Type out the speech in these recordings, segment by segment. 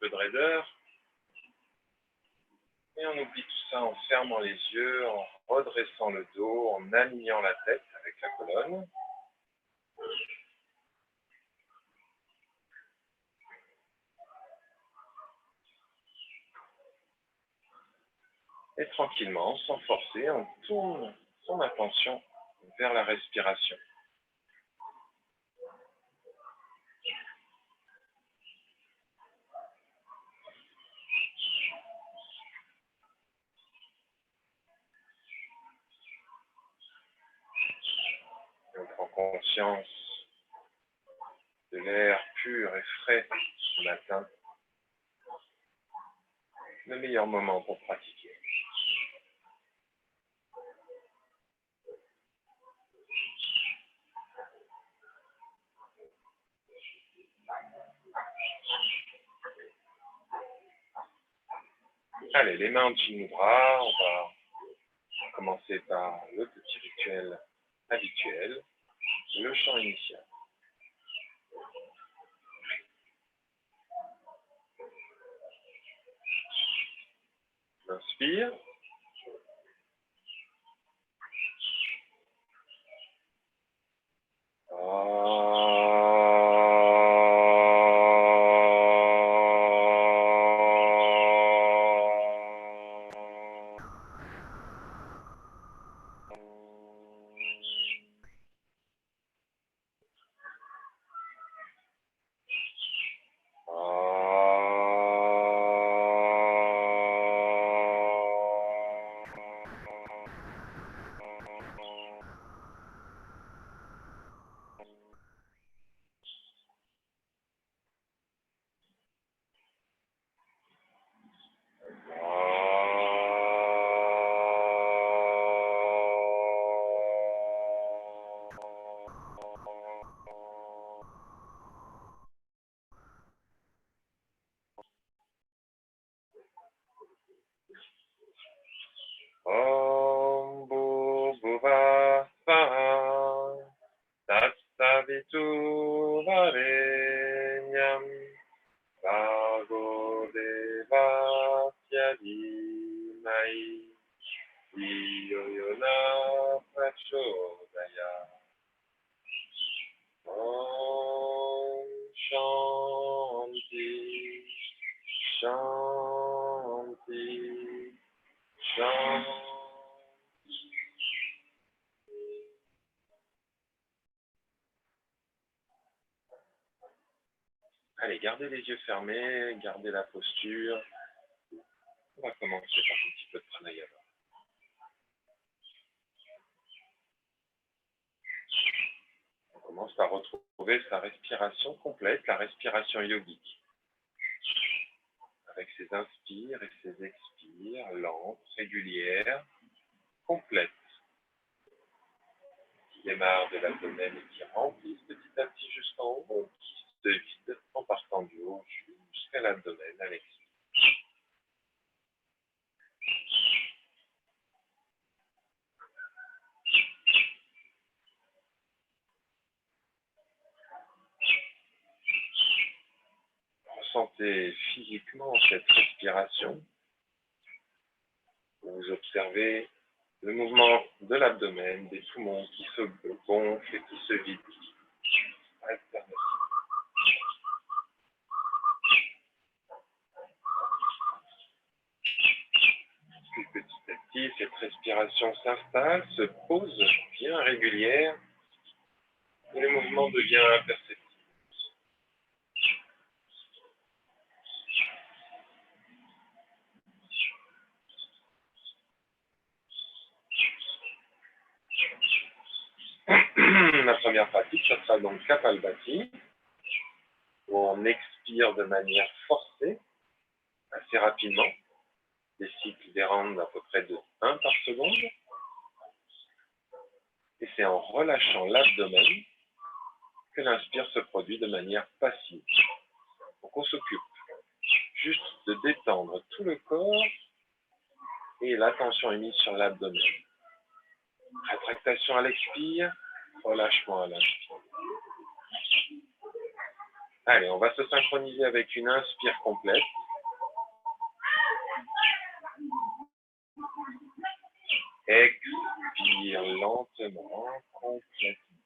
peu de raideur. Et on oublie tout ça en fermant les yeux, en redressant le dos, en alignant la tête avec la colonne. Et tranquillement, sans forcer, on tourne son attention vers la respiration. Et on prend conscience de l'air pur et frais ce matin. Le meilleur moment pour pratiquer. Allez, les mains au-dessus de nos bras, on va commencer par le petit rituel habituel, le chant initial. Inspire. Om Bhuva Svaha Tatsavitu Varenyam Bhargo Devasya Dhimai Dhiyo Yona Prachodayat. Om Shanti Shanti Shanti. Allez, gardez les yeux fermés, gardez la posture. On va commencer par un petit peu de pranayama. On commence par retrouver sa respiration complète, la respiration yogique. Avec ses inspires et ses expires, lentes, régulières, complètes. Qui démarrent de l'abdomen et qui remplissent petit à petit jusqu'en haut, qui se vident en partant du haut jusqu'à l'abdomen à l'expire. Ressentez physiquement cette respiration. Vous observez le mouvement de l'abdomen, des poumons qui se gonflent et qui se vident. Puis petit à petit, cette respiration s'installe, se pose, devient régulière et le mouvement devient imperceptible. La première pratique, ça sera donc Kapalbhati, où on expire de manière forcée, assez rapidement, des cycles d'Erand d'à peu près de 1 par seconde. Et c'est en relâchant l'abdomen que l'inspire se produit de manière passive. Donc on s'occupe juste de détendre tout le corps et l'attention est mise sur l'abdomen. Rétractation à l'expire, relâchement à l'inspire. Allez, on va se synchroniser avec une inspire complète. Expire lentement, complètement.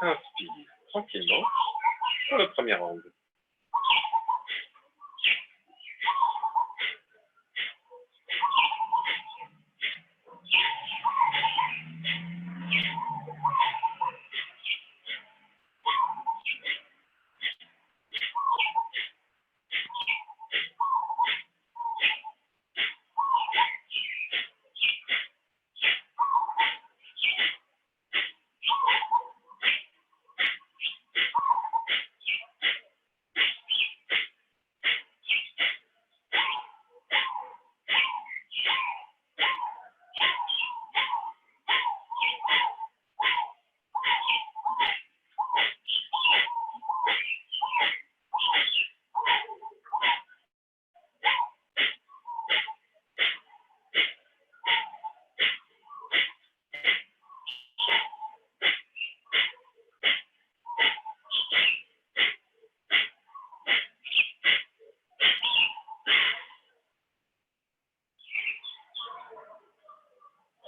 Inspire tranquillement pour le premier angle.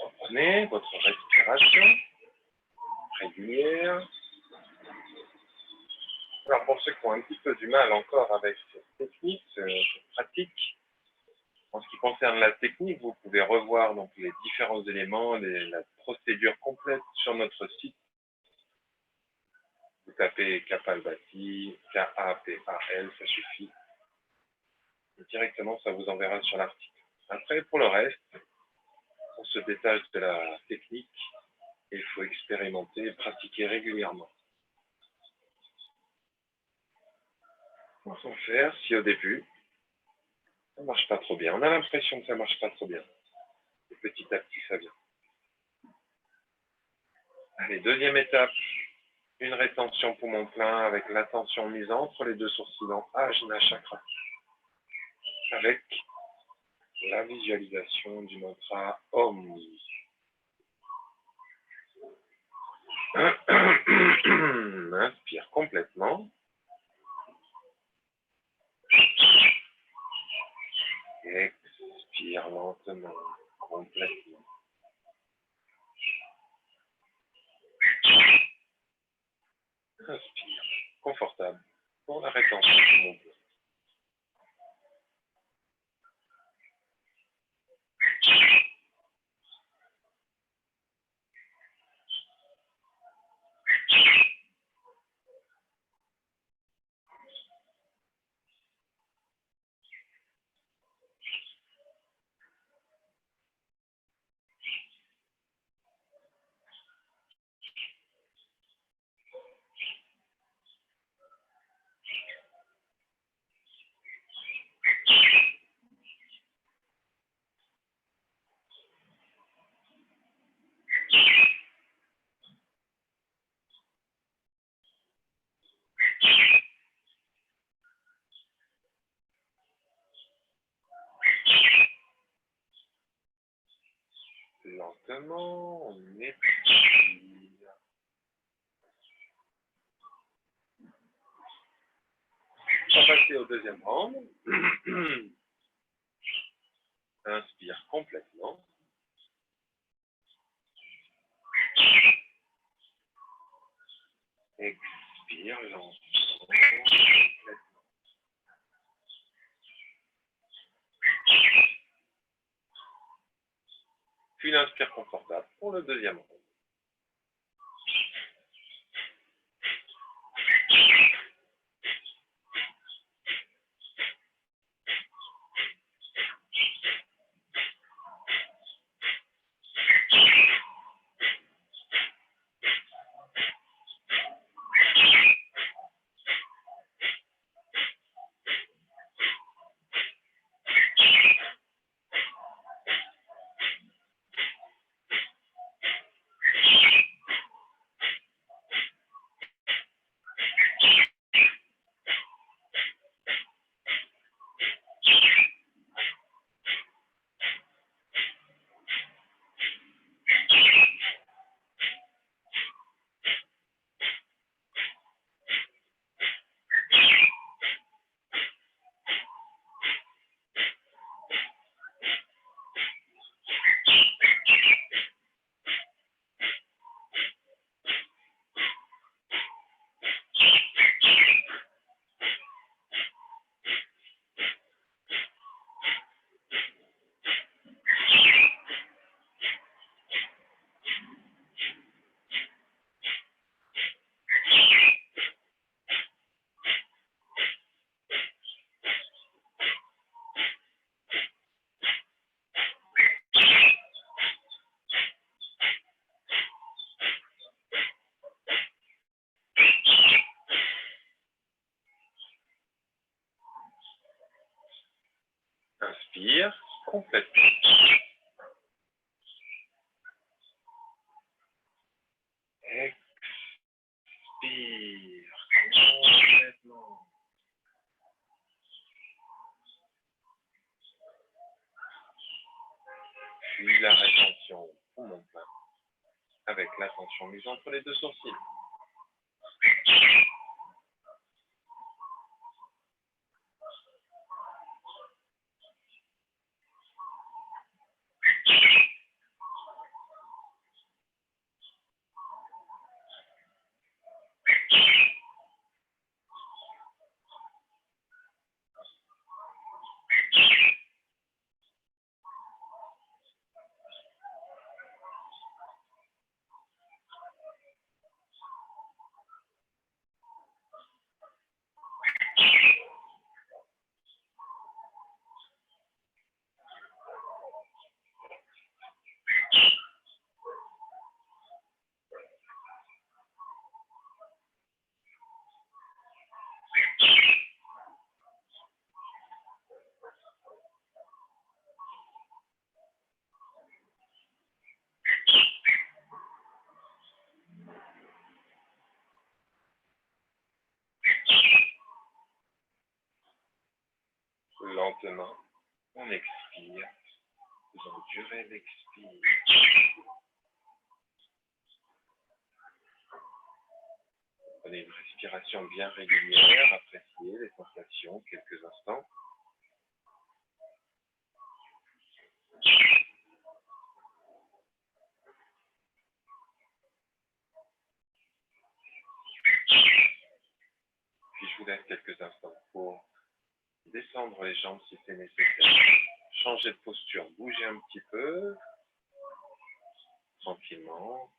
Reprenez votre respiration régulière. Alors pour ceux qui ont un petit peu du mal encore avec cette technique, cette pratique, en ce qui concerne la technique, vous pouvez revoir donc les différents éléments, la procédure complète sur notre site. Vous tapez Kapalbhati, K-A-P-A-L, ça suffit. Et directement, ça vous enverra sur l'article. Après, pour le reste, on se détache de la technique et il faut expérimenter et pratiquer régulièrement. Comment faire si au début, ça ne marche pas trop bien? On a l'impression que ça ne marche pas trop bien. Et petit à petit, ça vient. Allez, deuxième étape, une rétention poumon plein avec l'attention mise entre les deux sourcils dans Ajna Chakra. Avec la visualisation du mantra Om. Inspire complètement. Expire lentement, complètement. Inspire, confortable, pour la rétention du mouvement. Lentement, on étire. On va passer au deuxième round. Inspire complètement. Expire lentement. Puis l'inspire confortable pour le deuxième round. complètement. Expire complètement. Puis la rétention au poumon plein, avec l'attention mise entre les deux sourcils. Lentement, on expire, faisons durer l'expire. Prenez une respiration bien régulière, appréciez les sensations quelques instants. Puis je vous laisse quelques instants pour descendre les jambes si c'est nécessaire. Changer de posture, bouger un petit peu, tranquillement.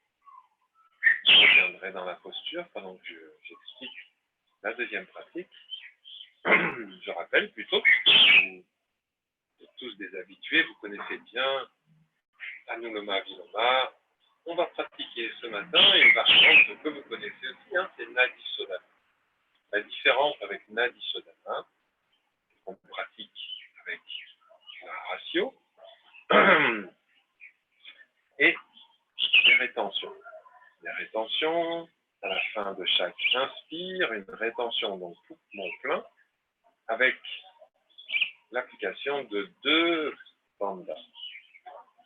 Je reviendrai dans la posture pendant que j'explique la deuxième pratique. Je rappelle plutôt que vous êtes tous des habitués, vous connaissez bien Anuloma Viloma. On va pratiquer ce matin une variante que vous connaissez aussi, c'est Nadi Sodhana. La différence avec Nadi Sodhana, qu'on pratique avec la ratio, et les rétentions. Les rétentions, à la fin de chaque inspire, une rétention donc poumon plein, avec l'application de 2 bandhas.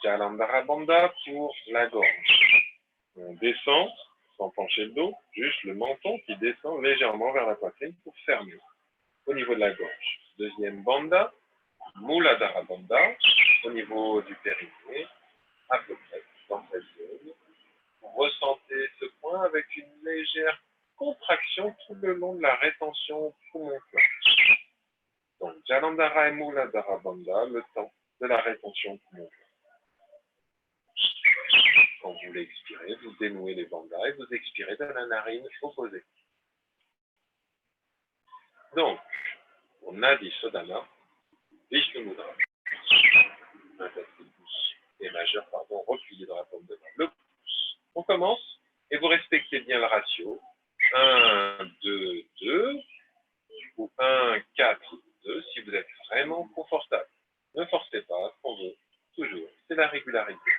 Jalandhara Bandha pour la gorge. On descend, sans pencher le dos, juste le menton qui descend légèrement vers la poitrine pour fermer au niveau de la gorge. Deuxième bandha, Muladhara Bandha, au niveau du périnée, à peu près dans cette zone. Vous ressentez ce point avec une légère contraction tout le long de la rétention poumon plein. Donc, Jalandhara et Muladhara Bandha, le temps de la rétention poumon plein. Quand vous voulez expirer, vous dénouez les bandhas et vous expirez de la narine opposée. Donc, on a dit Sodhana, Vishnu Mudra. Index et pouce et majeur, pardon, replié dans la paume de main. Le pouce. On commence et vous respectez bien le ratio. 1, 2, 2 ou 1, 4, 2 si vous êtes vraiment confortable. Ne forcez pas, on veut toujours. C'est la régularité.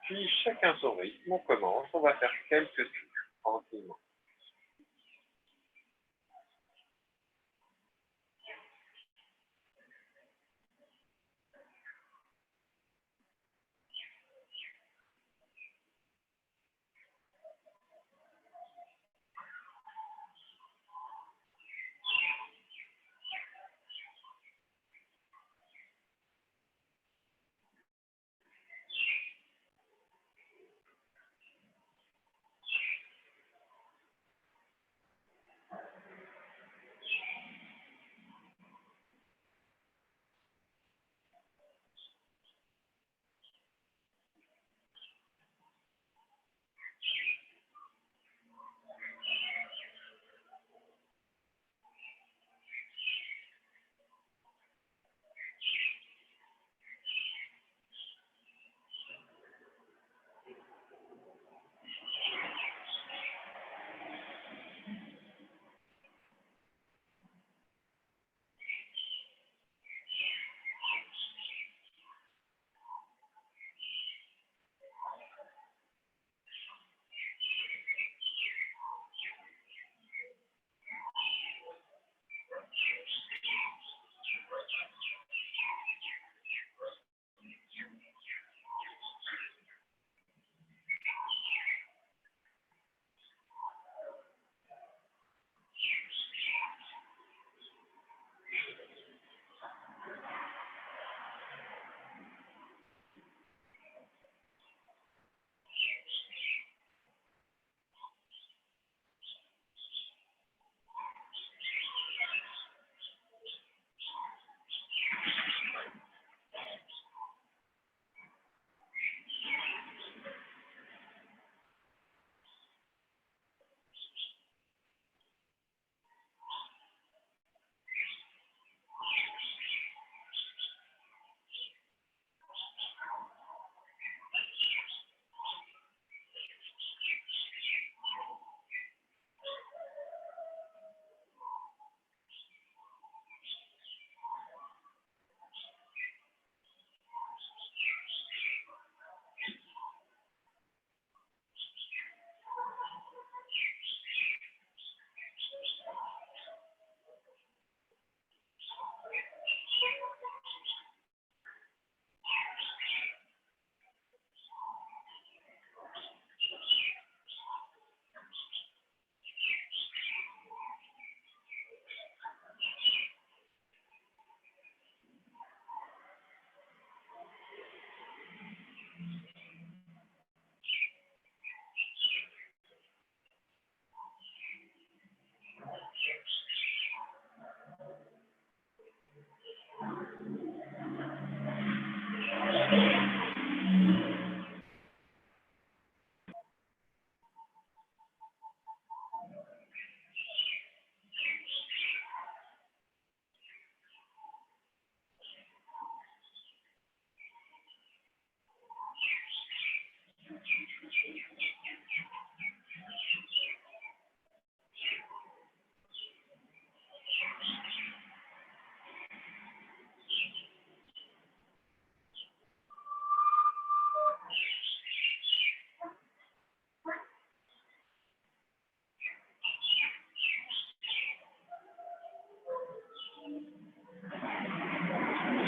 Puis chacun son rythme, on commence, on va faire quelques cycles tranquillement.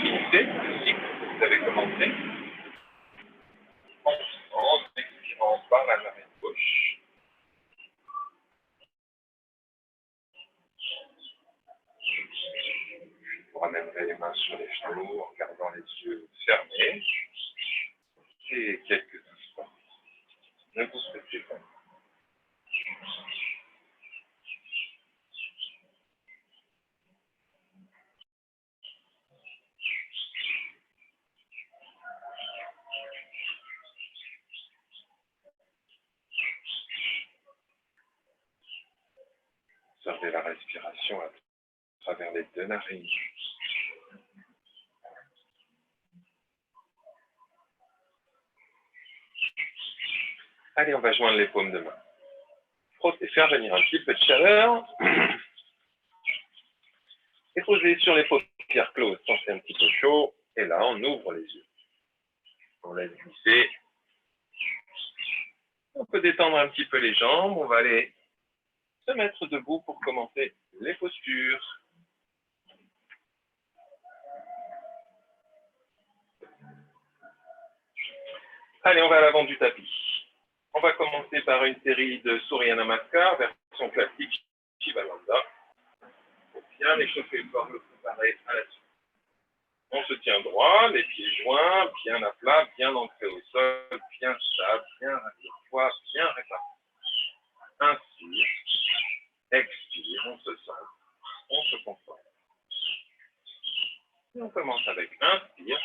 Finissez le cycle que vous avez commencé en expirant par la narine gauche. Vous ramènerez les mains sur les genoux en gardant les yeux fermés et quelques instants. Ne vous stressez pas. Observez la respiration à travers les deux narines. Allez, on va joindre les paumes de main. Frotter, faire venir un petit peu de chaleur. Et poser sur les paupières closes quand c'est un petit peu chaud. Et là, on ouvre les yeux. On laisse glisser. On peut détendre un petit peu les jambes. On va aller se mettre debout pour commencer les postures. Allez, on va à l'avant du tapis. On va commencer par une série de Surya Namaskar, version classique Shivananda. Pour bien échauffer le corps, le préparer à la suite. On se tient droit, les pieds joints, bien à plat, bien ancrés au sol, bien stable, bien poids, bien réparti. Inspire, expire, on se sent, on se conforte. Et on commence avec inspire,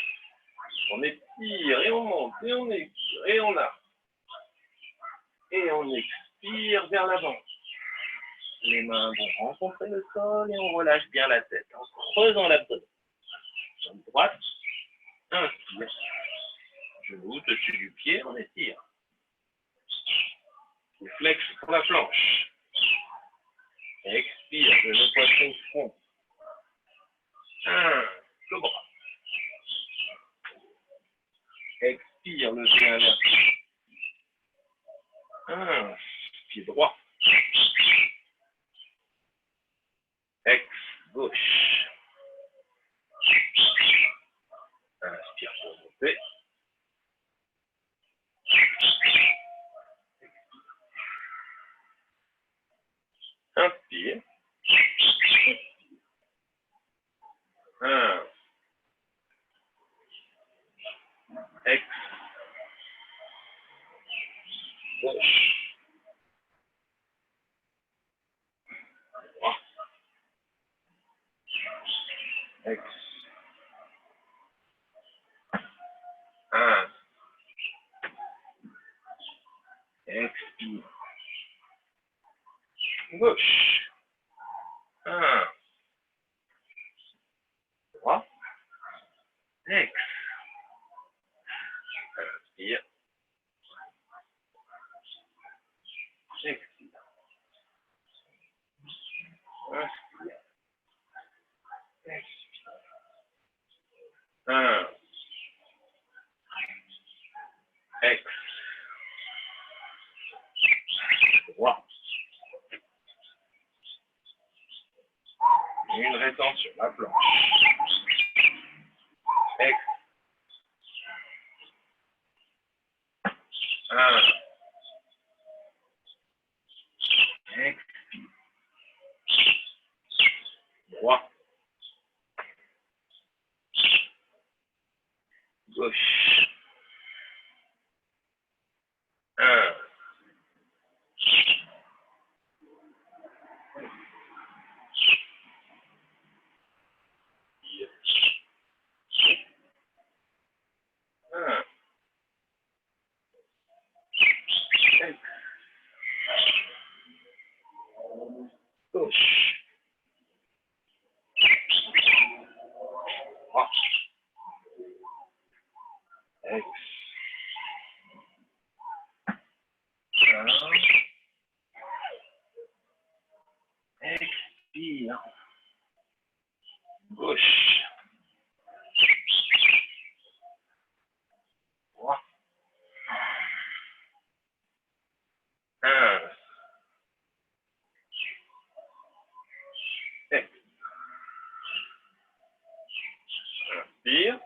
on étire et on monte, et on expire, et on arrête. Et on expire vers l'avant. Les mains vont rencontrer le sol et on relâche bien la tête en creusant l'abdomen. Jambe droite, inspire. Genou dessus du pied, on étire. Les flex sur la planche. Expire, genou poitrine front. Le bras. Expire, le pied inversé. Pied droit. Ex gauche. Inspire pour monter. Inspire. Ex. Gauche. Droit. Ex. Expire. Gauche. Droit. Ex. Inspire. Expire. Inspire. Expire. Ex. Droit. Une rétention, la planche. Ex. Expire. Droit. Gauche. Expire. Gauche. Droit. Inspire. Inspire.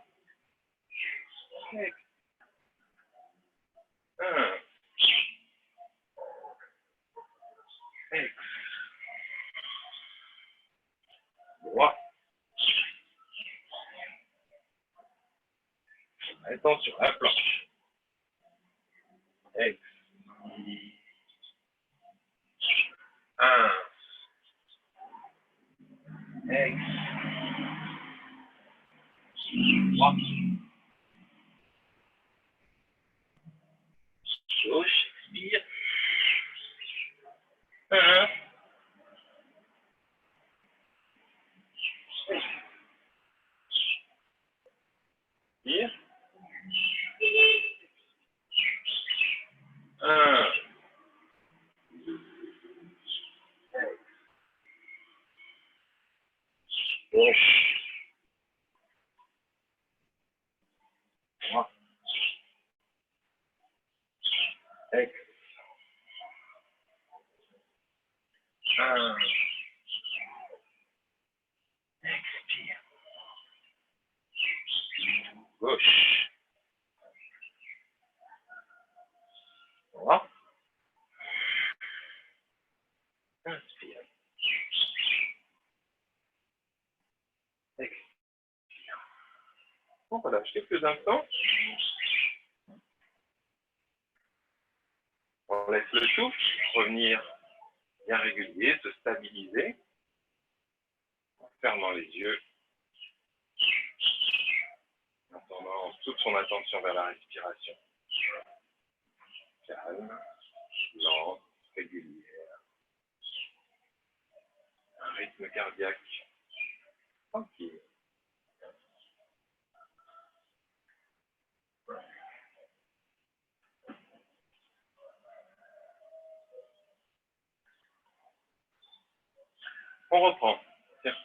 Droit. Attention, la planche. Expire. Droit. Gauche, expire. Expire. Gauche. Droit. Expire. Gauche. Droit. Inspire. Expire. On relâche quelques instants. On laisse le souffle revenir bien régulier, se stabiliser en fermant les yeux, en tournant toute son attention vers la respiration. Calme, lente, régulière. Un rythme cardiaque tranquille. On reprend. Tiens,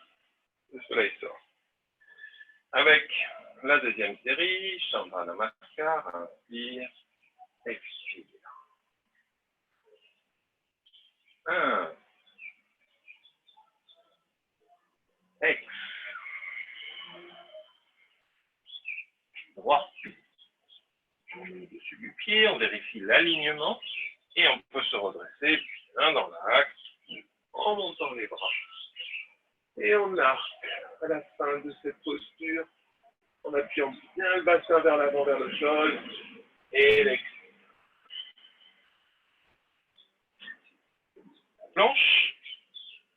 le soleil sort. Avec la deuxième série, Chandra Namaskar, inspire, expire. 1, expire. Droit. Dessus du pied, on vérifie l'alignement et on peut se redresser bien dans l'axe en montant les bras. Et on arque à la fin de cette posture en appuyant bien le bassin vers l'avant, vers le sol et l'expire. Planche,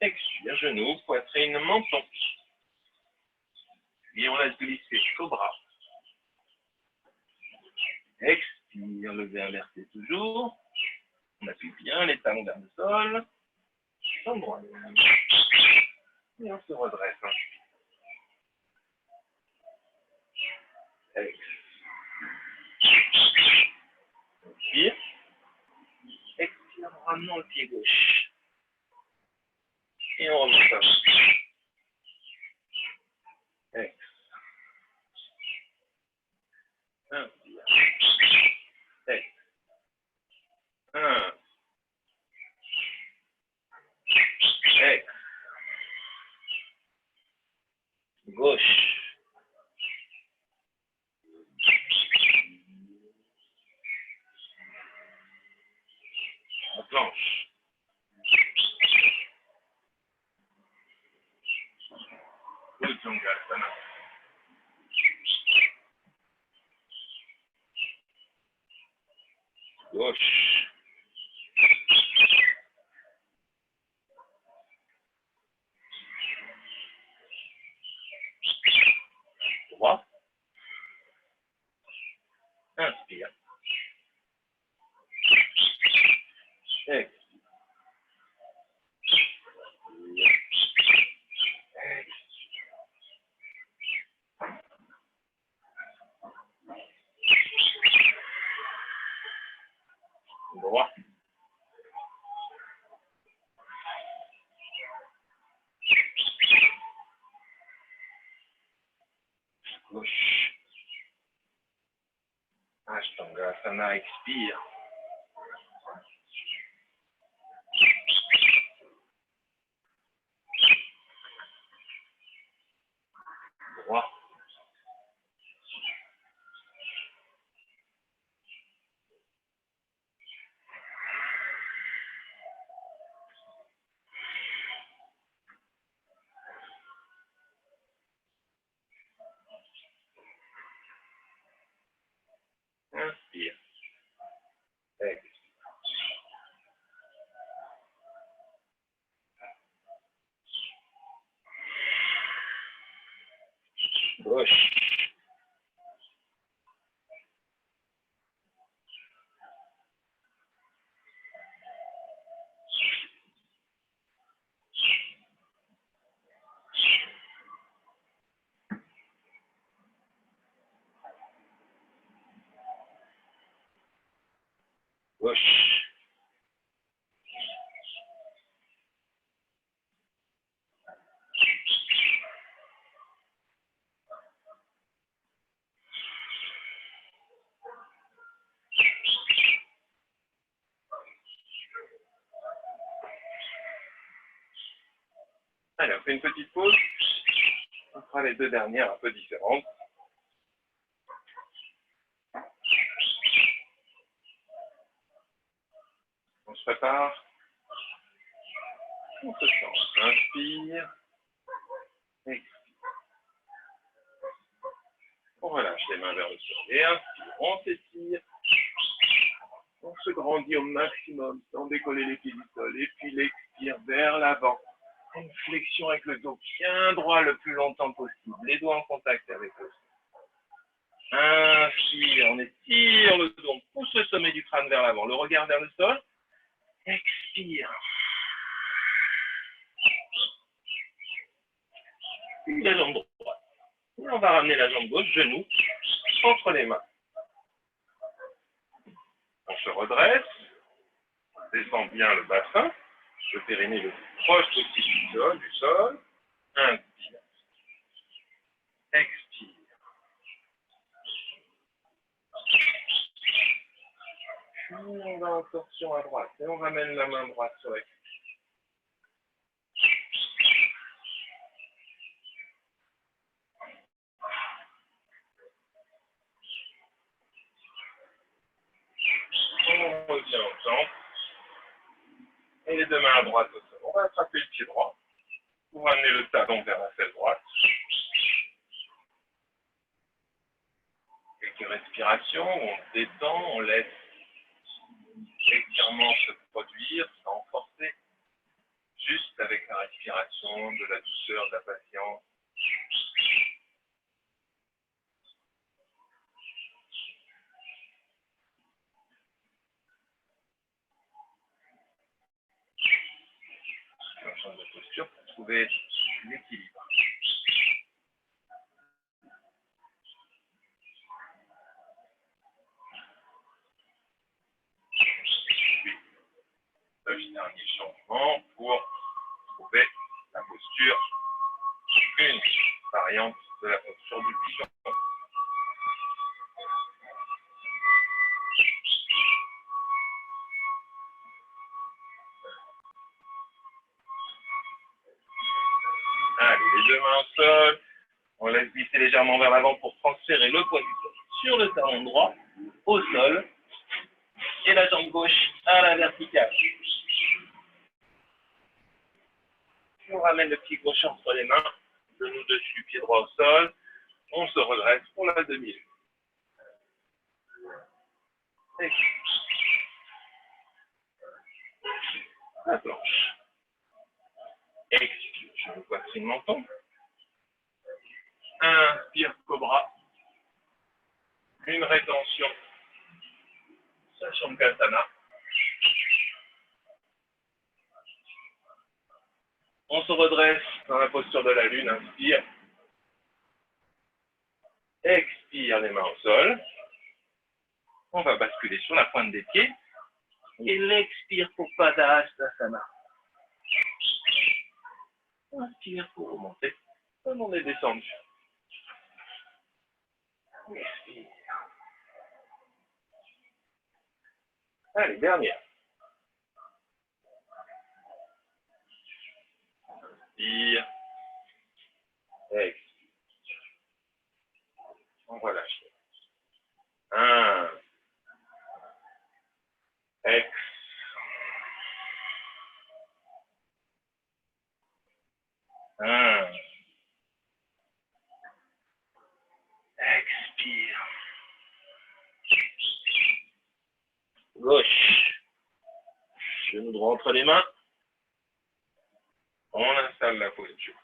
expire, genoux, poitrine, menton. Puis on laisse glisser cobra. Expire, lever inversé toujours. On appuie bien les talons vers le sol. Jambe droite. Et on se redresse. Expire. Expire en ramenant le pied gauche. Et on remonte à vous. Expire. Inspire. Expire. 1. Expire. Gauche. La planche. Bhujangasana. Gauche. Droit. Inspire. Expire. droit. Gauche. Ashtangasana, expire. Droit. Inspire. Expire. Gauche. Gauche. Allez, on fait une petite pause. On fera les deux dernières un peu différentes. On se prépare. On se sent. Inspire. Expire. On relâche les mains vers le sol. Et inspire. On s'étire. On se grandit au maximum sans décoller les pieds du sol. Et puis l'expire vers l'avant. Une flexion avec le dos bien droit le plus longtemps possible. Les doigts en contact avec le sol. Inspire. On étire le dos. On pousse le sommet du crâne vers l'avant. Le regard vers le sol. Expire. Puis la jambe droite. Et on va ramener la jambe gauche, genou, entre les mains. On se redresse. On descend bien le bassin. Le périnée le plus proche possible du sol. Inspire. Expire. Puis on va en torsion à droite. Et on ramène la main droite sur la cuisse. On revient au centre. Et les deux mains à droite au sol. On va attraper le pied droit. Pour ramener le talon vers la selle droite. Quelques respirations, on détend, on laisse l'étirement se produire sans forcer. Juste avec la respiration, de la douceur, de la patience. On change de posture pour trouver l'équilibre. Puis, le dernier changement pour trouver la posture, une variante de la posture du pigeon. Allez, les deux mains au sol. On laisse glisser légèrement vers l'avant pour transférer le poids du corps sur le talon droit, au sol, et la jambe gauche à la verticale. On ramène le pied gauche entre les mains, genou dessus, pied droit au sol. On se redresse pour la demi-lune. La planche. Expire, genou, poitrine, menton. Inspire, cobra. Une rétention. Sashangasana. On se redresse dans la posture de la lune. Inspire. Expire, les mains au sol. On va basculer sur la pointe des pieds. Et l'expire pour Padasana. Inspire pour remonter. Comme on est descendu. Expire. Allez, dernière. Inspire. Expire. On relâche. 1. Ex. 1. Expire. Gauche. Genou droit entre les mains. On installe la posture.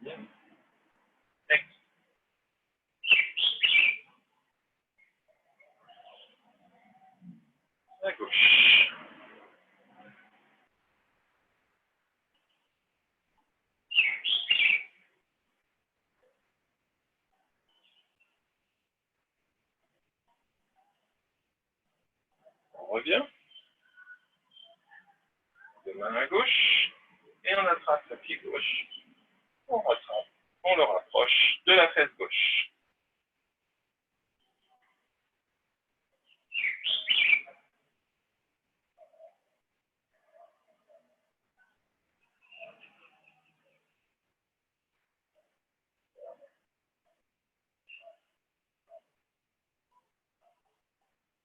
Bien. Ex. À gauche. On revient. De main à gauche. Et on attrape le pied gauche. On retrape. On le rapproche de la fesse gauche.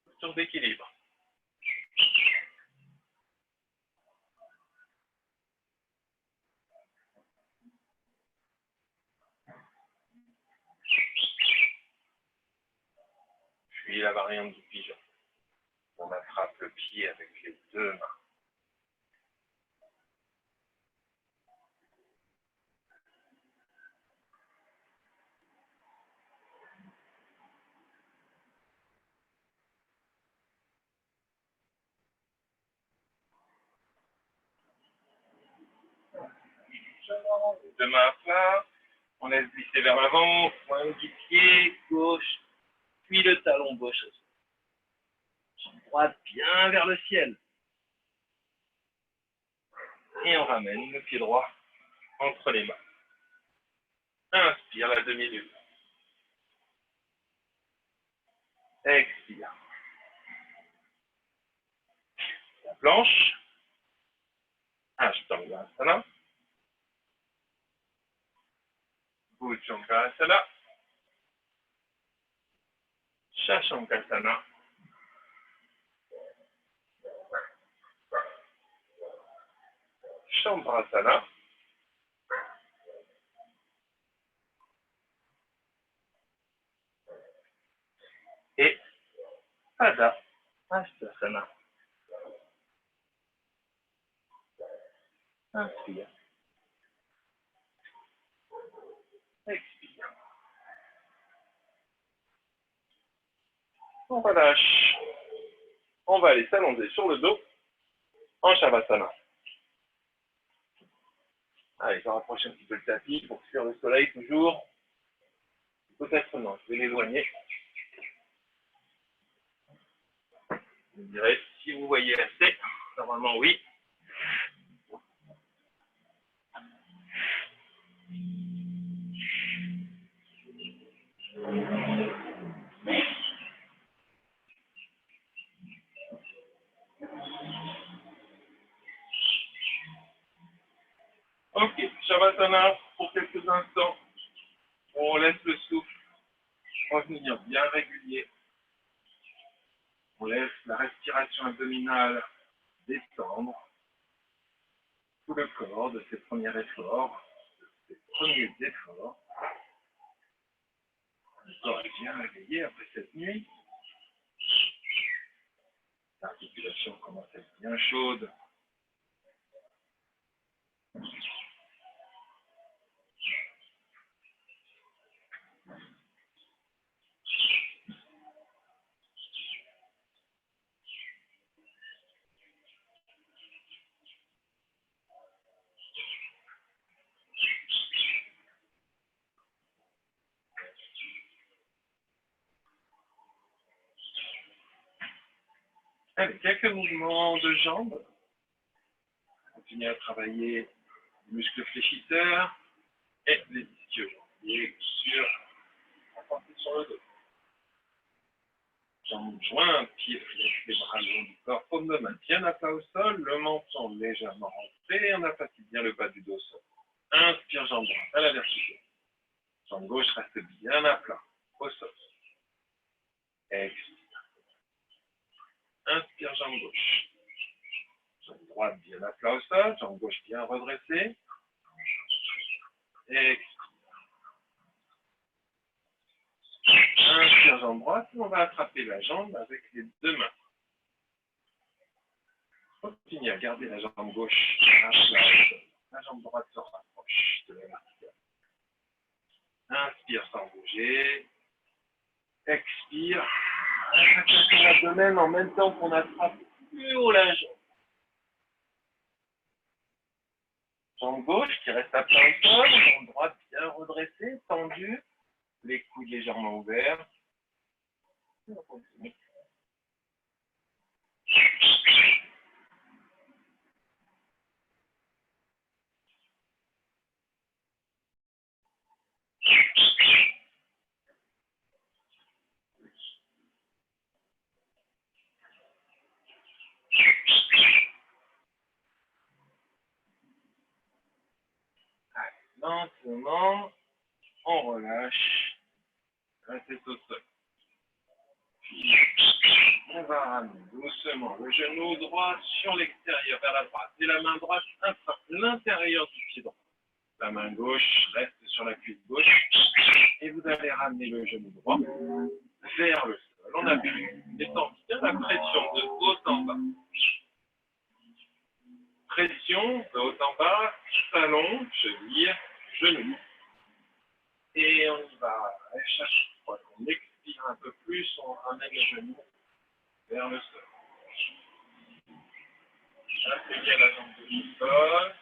Posture d'équilibre. Puis la variante du pigeon. On attrape le pied avec les deux mains. Les deux mains à plat. On laisse glisser vers l'avant. Pointe du pied gauche. Puis le talon gauche. Jambe droite bien vers le ciel. Et on ramène le pied droit entre les mains. Inspire la demi-lune. Expire. La planche. Ashtangasana. Bhujangasana. Shashangasana. Chandrasana. Et Padasana. Inspire. Expire. On relâche. On va aller s'allonger sur le dos en Shavasana. Allez, je rapproche un petit peu le tapis pour fuir le soleil toujours. Peut-être non, je vais l'éloigner. Vous me direz si vous voyez assez. Normalement, oui. Ok, Shavasana pour quelques instants. On laisse le souffle revenir bien régulier. On laisse la respiration abdominale descendre tout le corps de ces premiers efforts, Le corps est bien réveillé après cette nuit. L'articulation commence à être bien chaude. Allez, quelques mouvements de jambes. Continuez à travailler les muscles fléchisseurs et les ischio-jambiers sur la partie sur le dos. Jambes jointes, pieds fléchis, les bras le long du corps, paume de main bien à plat au sol, le menton légèrement rentré, on applatit bien le bas du dos au sol. Inspire, jambe droite à la verticale. Jambe gauche reste bien à plat au sol. Expire. Inspire, jambe gauche. Jambe droite bien à plat au sol, jambe gauche bien redressée. Expire. Inspire, jambe droite, on va attraper la jambe avec les deux mains. Continue à garder la jambe gauche à plat au sol. La jambe droite se rapproche de la verticale. Inspire sans bouger. Expire. Attrape l'abdomen en même temps qu'on attrape plus haut la jambe. Jambe gauche qui reste à plat au sol, jambe droite bien redressée, tendue, les coudes légèrement ouverts. Lentement, on relâche la tête au sol. Puis, on va ramener doucement le genou droit sur l'extérieur vers la droite. Et la main droite attrape l'intérieur du pied droit. La main gauche reste sur la cuisse gauche. Et vous allez ramener le genou droit vers le sol. On appuie, mettant bien la pression de haut en bas. Pression de haut en bas, talon, cheville, genou. Et on y va à chaque fois qu'on expire un peu plus, on ramène le genou vers le sol. Intégrer la jambe du sol.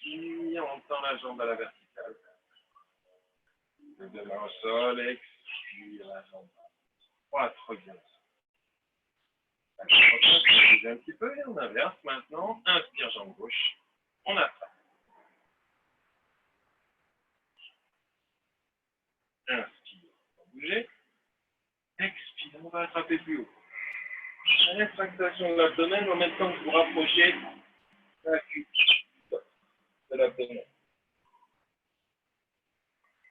Et on tend la jambe à la verticale. Les deux mains au sol, expire la jambe droite, revient. On bouge un petit peu et on inverse maintenant. Inspire, jambe gauche. On attrape. Inspire, on va bouger. Expire, on va attraper plus haut. Rétractation de l'abdomen en même temps que vous rapprochez la cuisse de l'abdomen.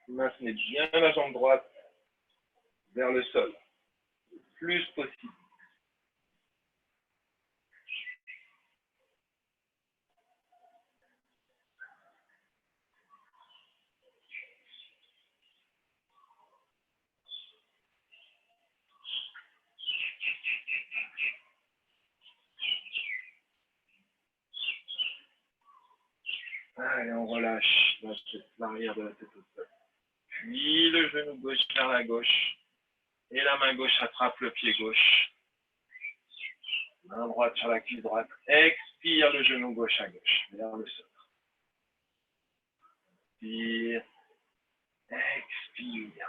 Maintenez bien la jambe droite vers le sol, le plus possible. Allez, on relâche l'arrière de la tête au sol. Puis le genou gauche vers la gauche. Et la main gauche attrape le pied gauche. Main droite sur la cuisse droite. Expire le genou gauche à gauche, vers le sol. Inspire. Expire.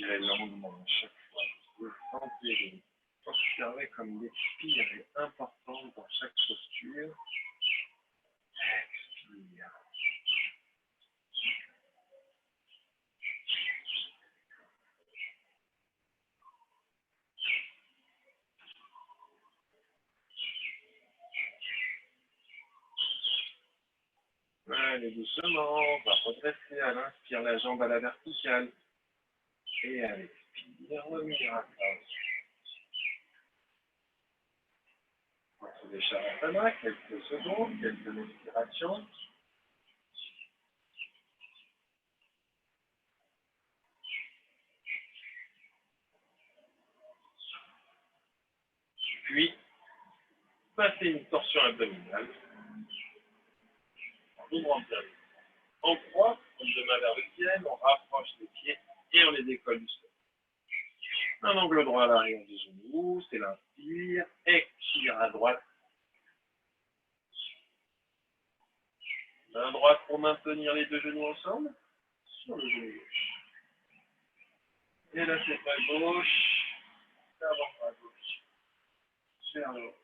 Expirez longuement chaque fois. Vous sentez, observez comme l'expire est importante dans chaque posture. Expire. Allez, doucement, on va redresser à l'inspire la jambe à la verticale. Et à l'expire, revenir à plat. On se décharge à plat, quelques secondes, quelques respirations. passer une torsion abdominale. On ouvre en bien. En croix, on de main vers le ciel, on rapproche les pieds et on les décolle du sol. Un angle droit à l'arrière des genoux, c'est l'inspire, expire à droite. Main droite pour maintenir les deux genoux ensemble, sur le genou gauche. Et là c'est pas gauche, d'avant pas gauche, vers le haut.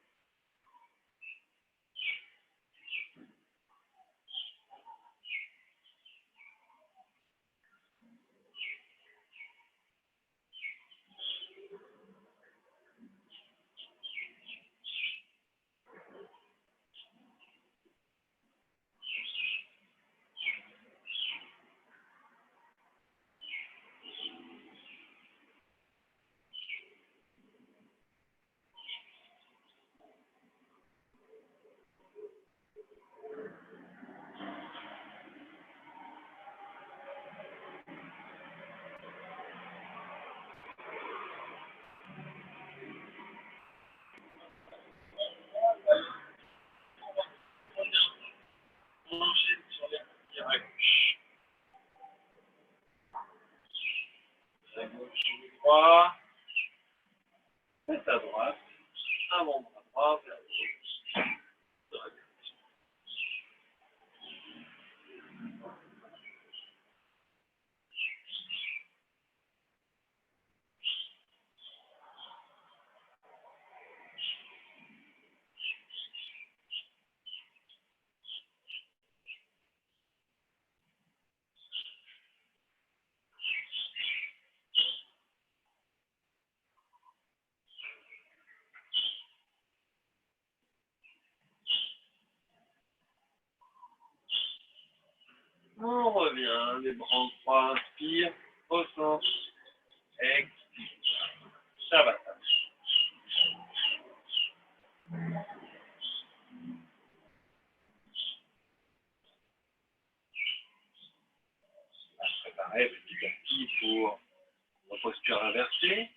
On enchaîne sur les pieds à gauche. À gauche, genou droit. Tête à droite. Avant-bras droit vers le haut. On revient, les bras en croix, inspire, au centre, expire, Shavasana. On va se préparer petit à petit pour la posture inversée.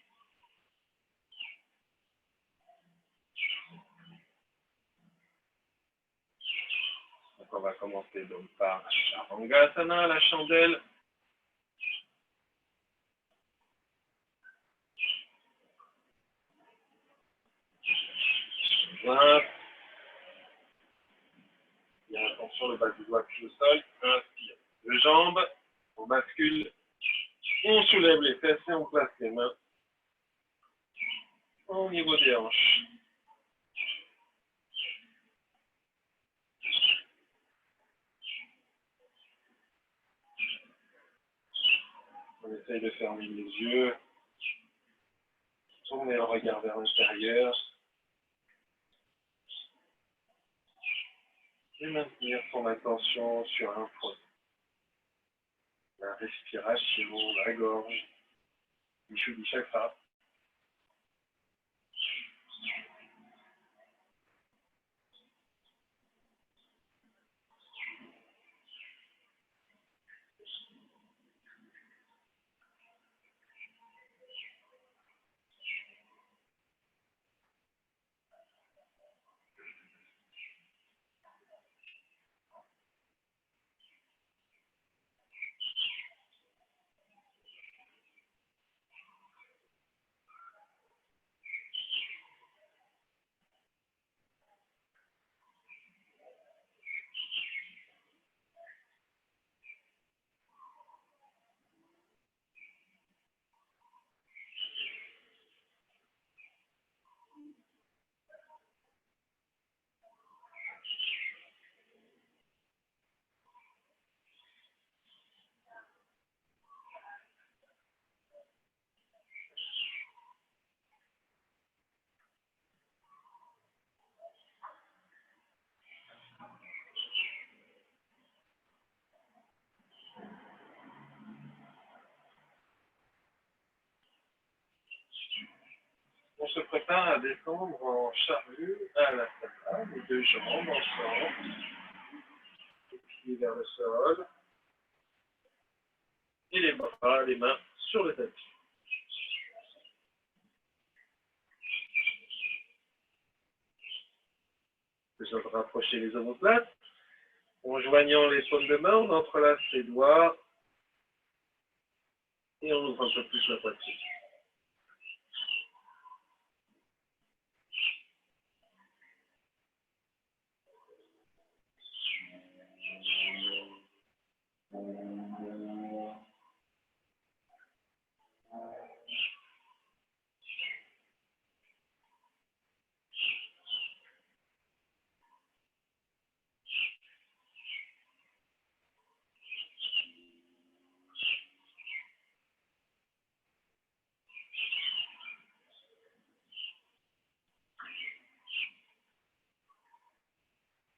Donc on va commencer donc par Charangasana, la chandelle. Voilà. Bien attention, le bas du doigt touche le sol. Inspire. Deux jambes. On bascule. On soulève les fesses et on place les mains au niveau des hanches. On essaye de fermer les yeux. Tourner le regard vers l'intérieur. Et maintenir son attention sur un point. La respiration, la gorge. Vishuddhi Chakra. On se prépare à descendre en charrue à la table, les deux jambes ensemble, les pieds vers le sol, et les bras, les mains sur le tapis. besoin de rapprocher les omoplates. En joignant les paumes de main, on entrelace les doigts et on ouvre un peu plus la poitrine.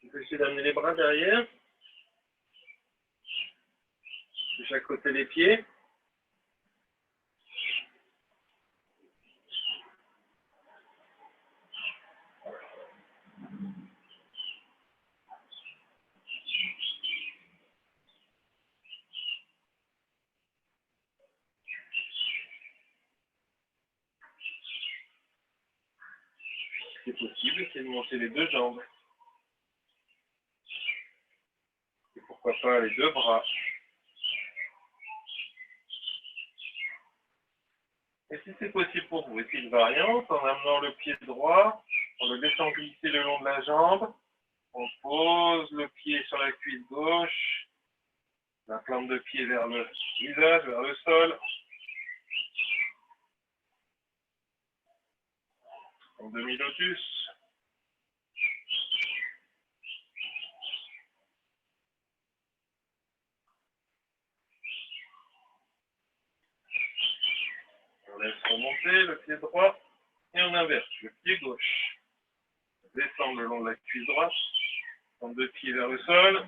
On peut essayer d'amener les bras derrière, de chaque côté des pieds. C'est possible, c'est de monter les deux jambes. Et pourquoi pas les deux bras. Et si c'est possible pour vous, essayez une variante en amenant le pied droit, on le laissant glisser le long de la jambe, on pose le pied sur la cuisse gauche, la plante de pied vers le visage, vers le sol. En demi-lotus. On laisse remonter le pied droit et on inverse le pied gauche. Descend le long de la cuisse droite, plante de pied vers le sol.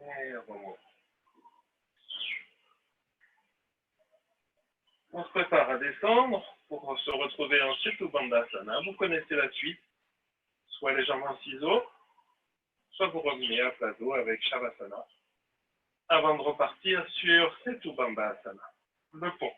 Et remonte. On se prépare à descendre pour se retrouver en Setu Bandhasana. Vous connaissez la suite, soit les jambes en ciseaux, soit vous revenez à plat dos avec Shavasana, avant de repartir sur Setu Bandhasana, le pont.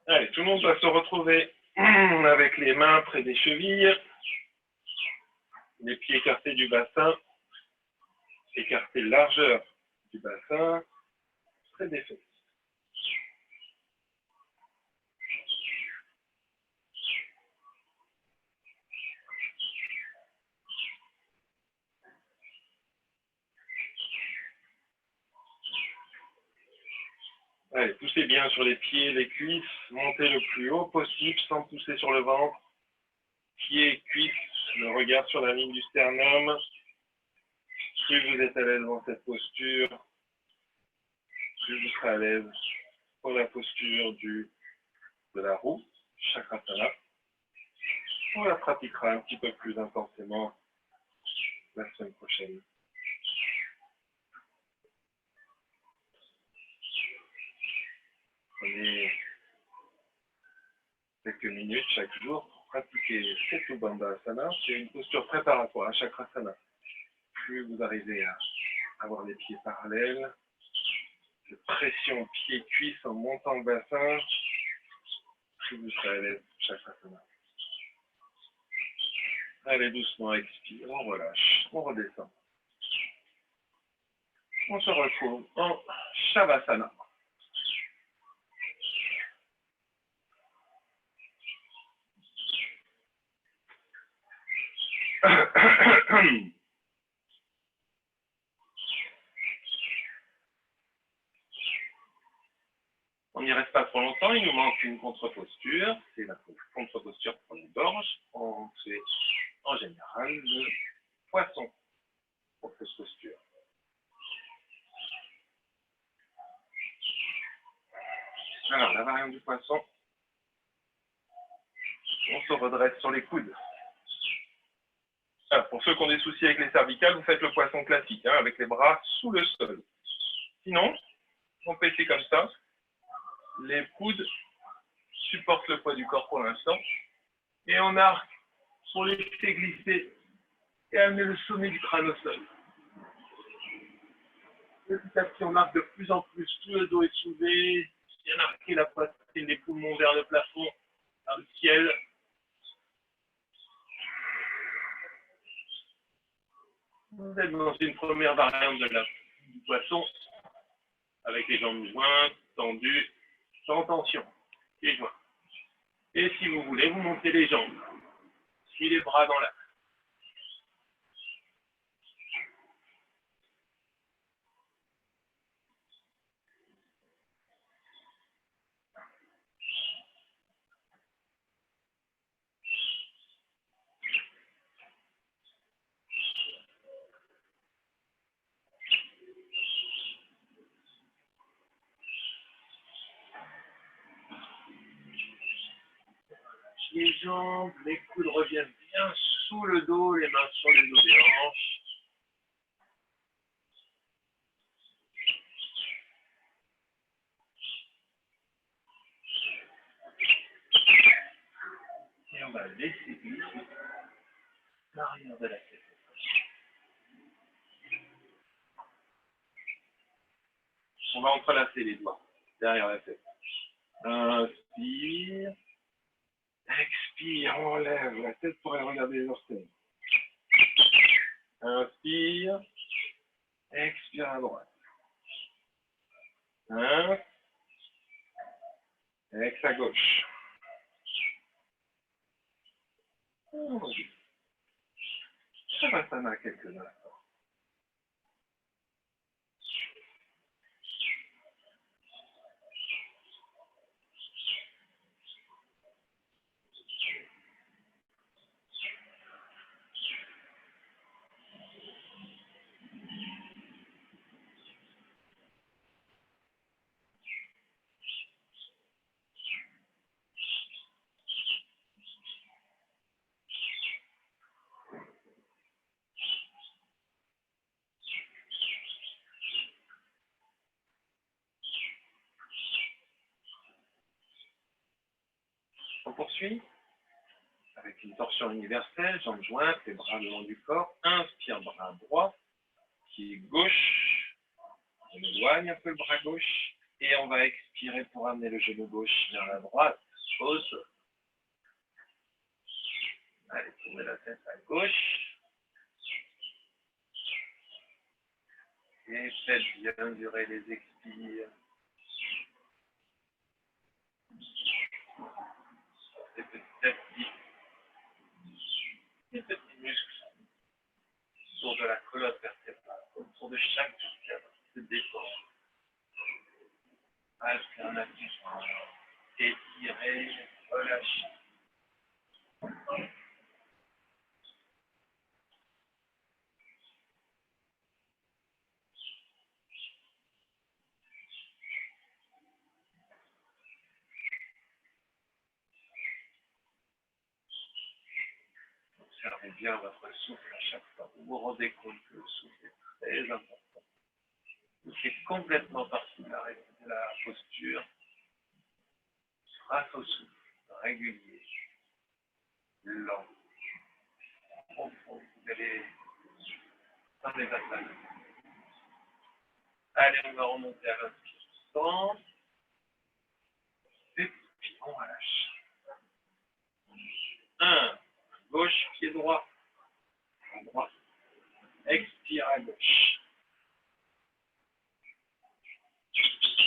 Allez, tout le monde va se retrouver avec les mains près des chevilles, les pieds écartés du bassin, écarter largeur du bassin, près des fesses. Allez, poussez bien sur les pieds, les cuisses, montez le plus haut possible sans pousser sur le ventre. Pieds, cuisses, le regard sur la ligne du sternum. Plus vous êtes à l'aise dans cette posture, plus vous serez à l'aise pour la posture de la roue, Chakrasana. On la pratiquera un petit peu plus intensément la semaine prochaine. Prenez quelques minutes chaque jour pour pratiquer Setu Bandhasana. C'est une posture préparatoire à Chakrasana. Plus vous arrivez à avoir les pieds parallèles, de pression pied-cuisse en montant le bassin, plus vous serez à l'aise Chakrasana. Allez doucement, expire, on relâche, on redescend. On se retrouve en Shavasana. On n'y reste pas trop longtemps, il nous manque une contre-posture. C'est la contre-posture pour les gorges. On fait en général le poisson pour cette posture. Alors, la variante du poisson, on se redresse sur les coudes. Alors, pour ceux qui ont des soucis avec les cervicales, vous faites le poisson classique, avec les bras sous le sol. Sinon, empêché comme ça. Les coudes supportent le poids du corps pour l'instant. Et en arc, pour laisser glisser et amener le sommet du crâne au sol. Petit à petit, on arque de plus en plus. Tout le dos est soulevé. Bien arqué la poitrine, les poumons vers le plafond, vers le ciel. Vous êtes dans une première variante du poisson, avec les jambes jointes, tendues, sans tension, les joints. Et si vous voulez, vous montez les jambes, puis les bras dans l'air. Les jambes, les coudes reviennent bien sous le dos, les mains sur les dos des hanches. Et on va laisser glisser l'arrière de la tête. On va entrelacer les doigts derrière la tête. Inspire. Expire, on lève la tête pour aller regarder les orteils. Inspire. Expire à droite. Ex à gauche. Shavasana quelques instants. On poursuit avec une torsion universelle, jambes jointes, les bras le long du corps. Inspire, bras droit, pied gauche. On éloigne un peu le bras gauche. Et on va expirer pour amener le genou gauche vers la droite. Au sol. Allez, tournez la tête à gauche. Et faites bien durer les expires. Et petit à petit, les petits muscles autour de la colonne vertébrale, autour de chaque vertèbre se détendent. Alternativement, étirer, relâcher. Observez bien votre souffle à chaque fois. Vous vous rendez compte que le souffle est très important. Il fait complètement partie de la posture grâce au souffle régulier, lent, profond. Vous allez dans les attaques. Allez, on va remonter à l'inspiration. Et puis on relâche. 1. Gauche, pied droit. À droite. Expire à gauche.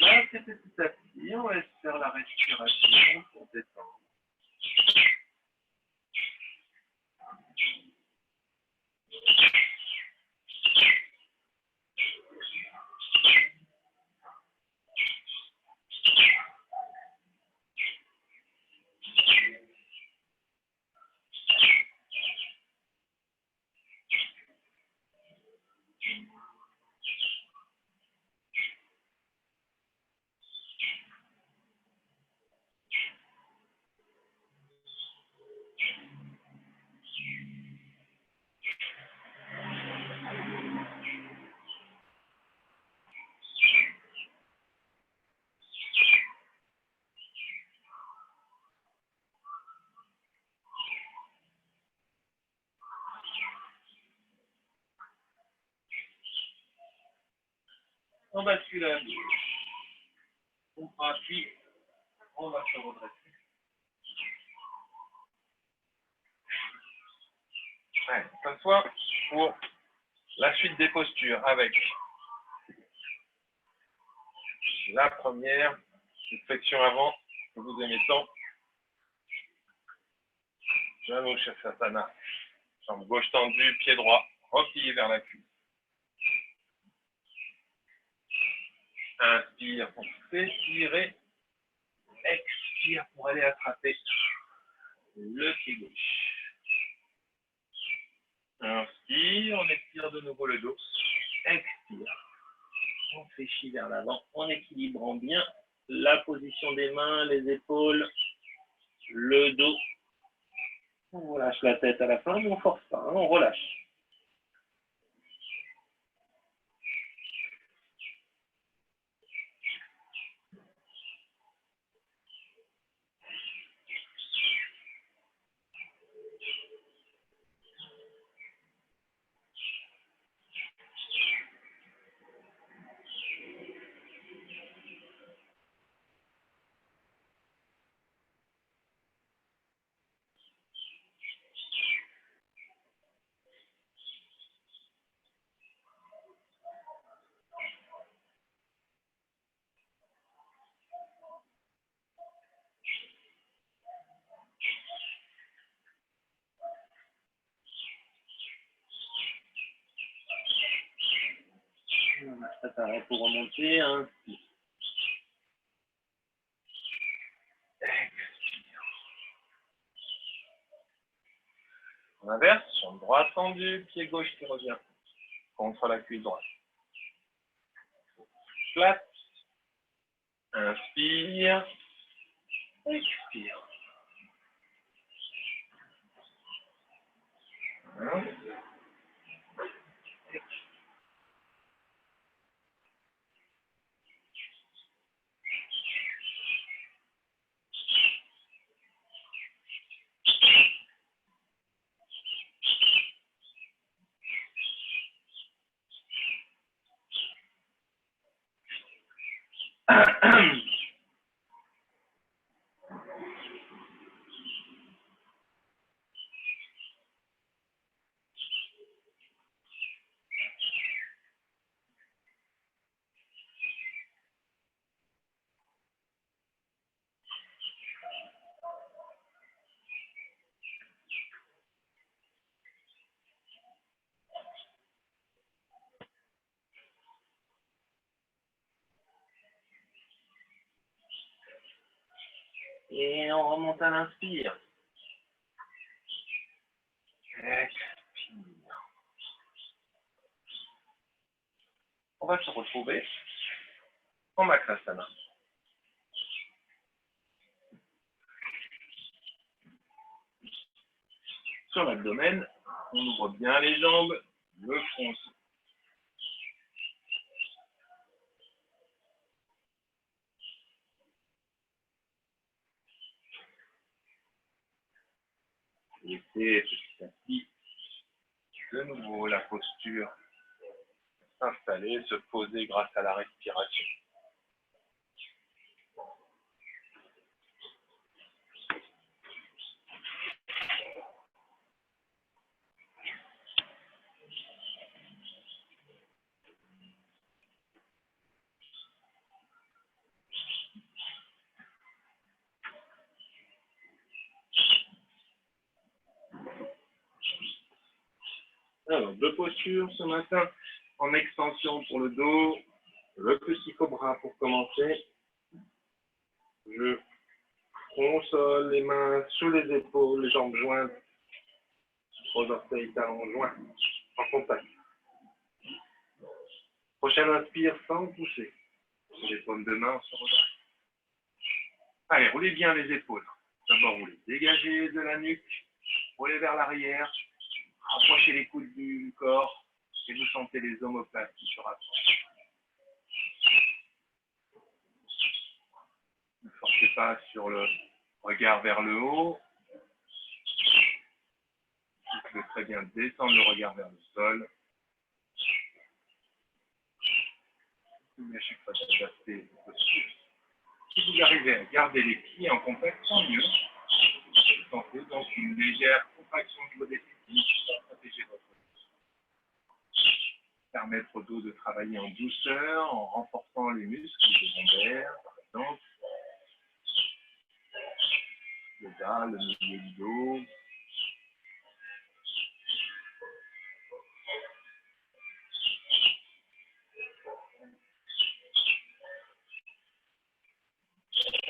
Là, c'est petit à petit. On laisse faire la respiration pour détendre. On bascule à gauche. On prend appui. On va se redresser. Allez, on s'assoit pour la suite des postures avec la première, une flexion avant, que vous aimez tant. Janu Sirsasana. Jambe gauche tendue, pied droit, replié vers la cuisse. Inspire pour s'étirer. Expire pour aller attraper le pied gauche. Inspire, on étire de nouveau le dos. Expire. On fléchit vers l'avant en équilibrant bien la position des mains, les épaules, le dos. On relâche la tête à la fin, mais on ne force pas, hein, on relâche. On va se préparer pour remonter. Inspire. Expire. On inverse, jambe droite tendue, pied gauche qui revient contre la cuisse droite. Place. Inspire. Expire. Et on remonte à l'inspire. Expire. On va se retrouver en Makrasana. Sur l'abdomen, on ouvre bien les jambes, le front. Laissez petit à petit de nouveau la posture s'installer, se poser grâce à la respiration. Alors, deux postures ce matin, en extension pour le dos, le petit cobra pour commencer. Je front au sol, les mains sous les épaules, les jambes jointes, aux orteils, talons joints, en contact. Prochaine inspire sans pousser. Les paumes de main se redressent. Allez, roulez bien les épaules. D'abord, vous les dégagez de la nuque, roulez vers l'arrière, rapprochez les coudes du corps et vous sentez les omoplates qui se rapprochent. Ne forcez pas sur le regard vers le haut. Vous pouvez très bien descendre le regard vers le sol. mais à chaque fois d'adapter vos posture. Si vous arrivez à garder les pieds en contact, tant mieux. Vous sentez donc une légère contraction de vos déficits pour protéger votre dos. Permettre au dos de travailler en douceur, en renforçant les muscles des lombaires, par exemple. Le bas, le milieu du dos.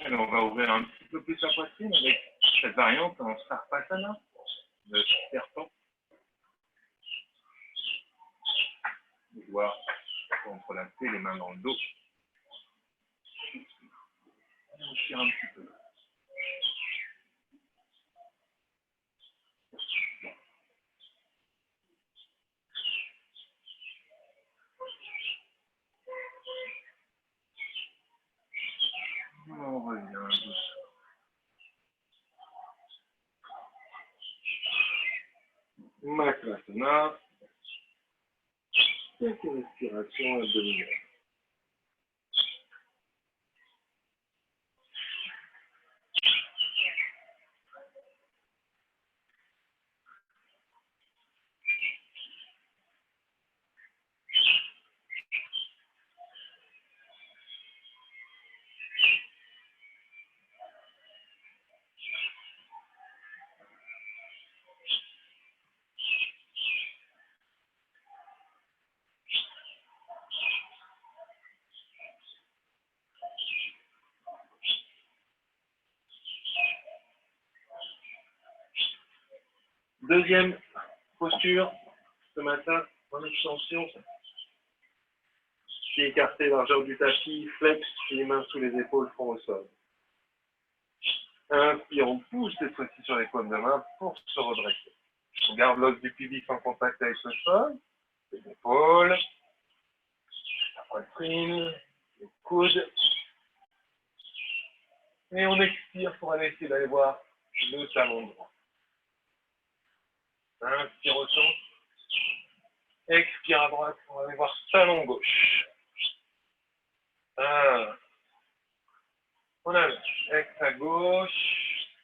Alors, on va ouvrir un petit peu plus la poitrine avec cette variante en Sarpasana, le serpent. Les doigts entrelacés, les mains dans le dos. On tire un petit peu. On revient doucement. Makasana. Quelques respirations abdominales. Deuxième posture ce matin en extension. Pieds écartés, largeur du tapis, flex, les mains sous les épaules, front au sol. Inspire, on pousse cette fois-ci sur les paumes de main pour se redresser. On garde l'os du pubis en contact avec le sol, les épaules, la poitrine, les coudes. Et on expire pour aller essayer d'aller voir le talon droit. Inspire au centre. Expire à droite pour aller voir talon gauche. On a ex à gauche.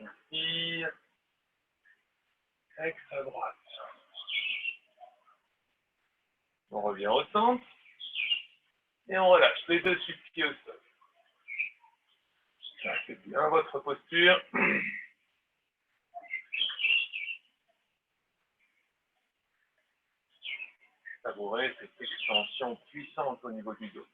Inspire. Ex à droite. On revient au centre. Et on relâche les deux pieds au sol. Ça, c'est bien votre posture. Savourez cette extension puissante au niveau du dos.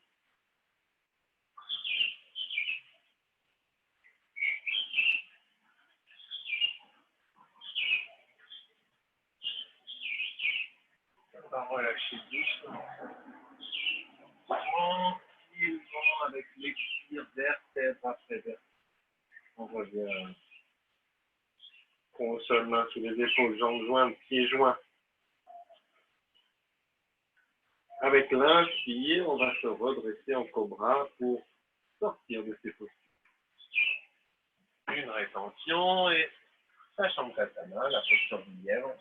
On va relâcher doucement. Tranquillement avec l'expire vertèbre après vertèbre. On revient. Front au sol, main sous les épaules, jambes jointes, pieds joints. Avec l'inspire, on va se redresser en cobra pour sortir de ces postures. Une rétention et Shamkasana, la posture du lièvre.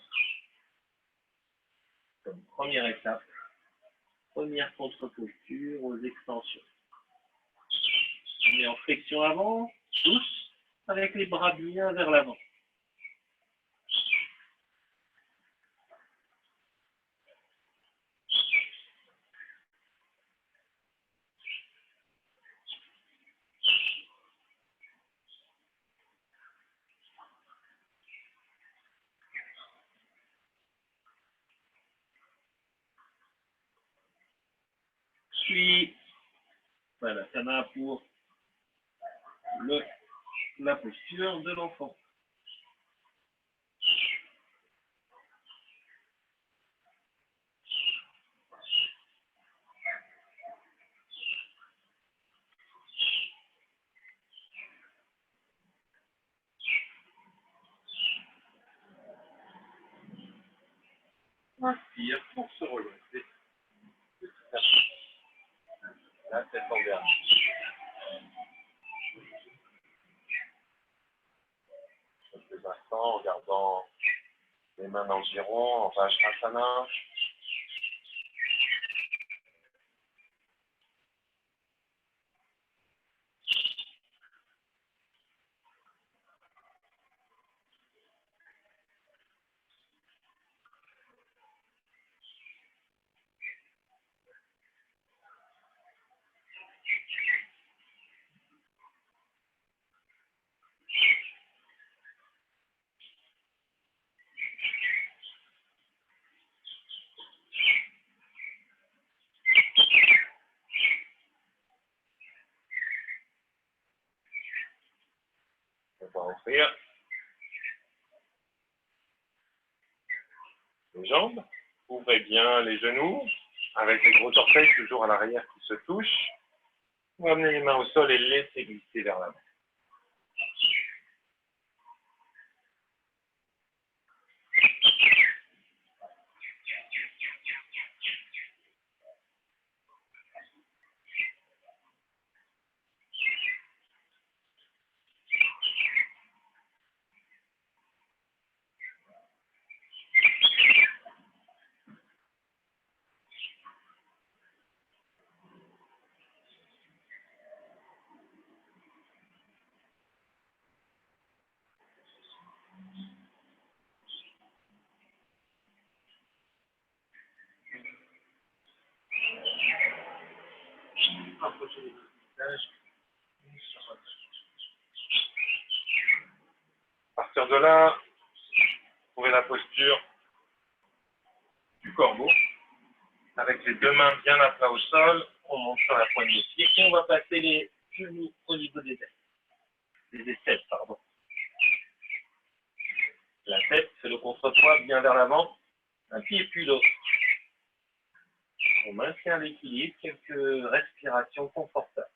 Comme première étape, première contre-posture aux extensions. On est en flexion avant, douce, avec les bras bien vers l'avant. Puis, voilà, ça va pour la posture de l'enfant. Inspire pour se relever. La tête en verre. Quelques instants en gardant les mains dans le giron, en Vajrasana. va ouvrir les jambes. Ouvrez bien les genoux, avec les gros orteils toujours à l'arrière qui se touchent. Vous ramenez les mains au sol et laissez glisser vers l'avant. À partir de là, trouvez la posture du corbeau. Avec les deux mains bien à plat au sol, on monte sur la poignée de pied et on va passer les genoux au niveau des ailes. Des aisselles, pardon. La tête, c'est le contrepoids bien vers l'avant, un pied puis l'autre. On maintient l'équilibre, quelques respirations confortables.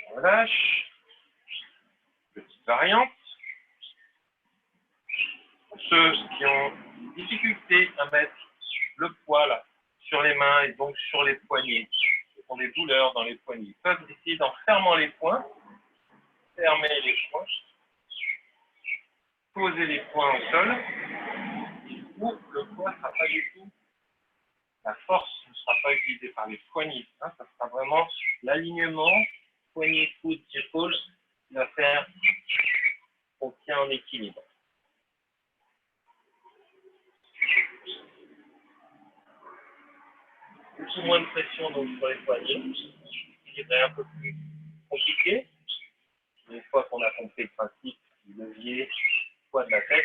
On relâche. Petite variante. Pour ceux qui ont des difficultés à mettre le poids là, sur les mains et donc sur les poignets, qui ont des douleurs dans les poignets, ils peuvent essayer en fermant les poings, fermer les poings, poser les poings au sol, où le poids ne sera pas du tout, la force ne sera pas utilisée par les poignets, hein, ça sera vraiment l'alignement, poignet, coude, épaule, qui va faire qu'on tient en équilibre. Beaucoup moins de pression donc sur les poignets, qui est un peu plus compliqué. Une fois qu'on a compris le principe du levier, poids de la tête,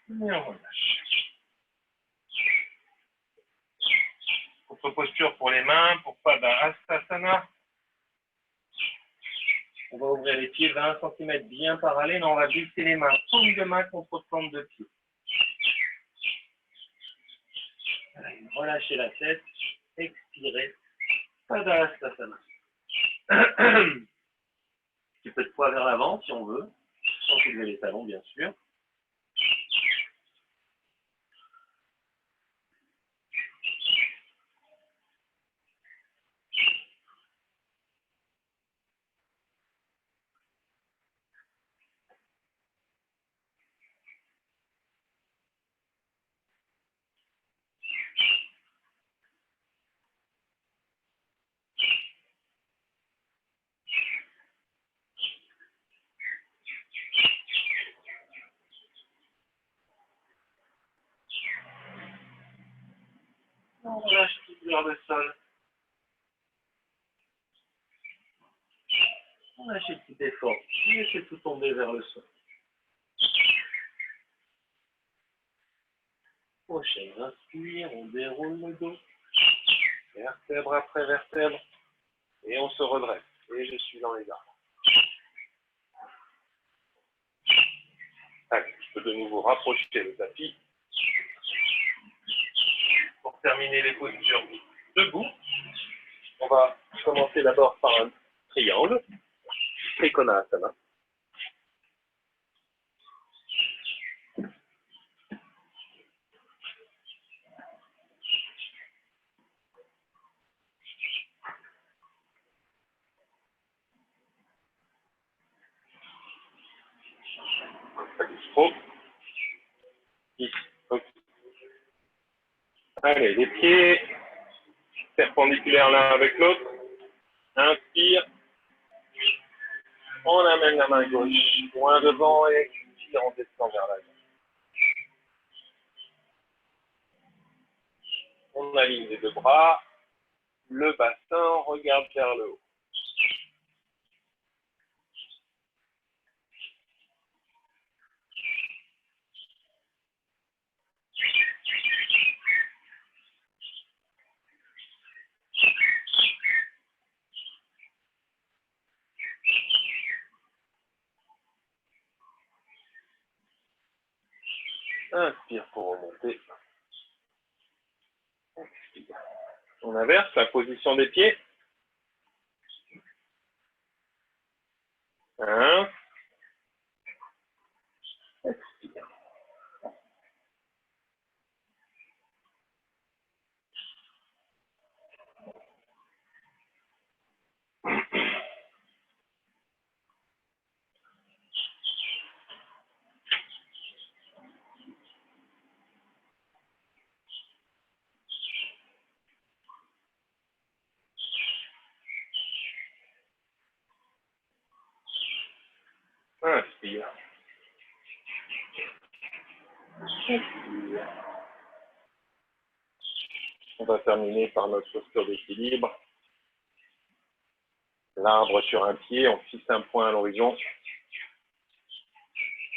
et on relâche. Autre posture pour les mains, pour Pada Hastasana. On va ouvrir les pieds 20 cm bien parallèles, on va glisser les mains, paume de main contre plante de pied. Relâchez la tête, expirez, Pada Hastasana. Un petit peu de poids vers l'avant si on veut, sans soulever les talons bien sûr. On relâche tout vers le sol. On lâche le petit effort. Laissez tout tomber vers le sol. Prochaine inspire, on déroule le dos. Vertèbre après vertèbre. Et on se redresse. Et je suis dans les arbres. Allez, je peux de nouveau rapprocher le tapis. Pour terminer les postures debout, on va commencer d'abord par un triangle. Trikonasana. Pas du trop. Ici. Okay. Allez, les pieds perpendiculaires l'un avec l'autre. Inspire. On amène la main gauche loin devant et expire, on descend vers l'avant. On aligne les deux bras, le bassin regarde vers le haut. Inspire pour remonter. Expire. On inverse la position des pieds. 1. Expire. Inspire. Expire. On va terminer par notre posture d'équilibre. L'arbre sur un pied, on fixe un point à l'horizon.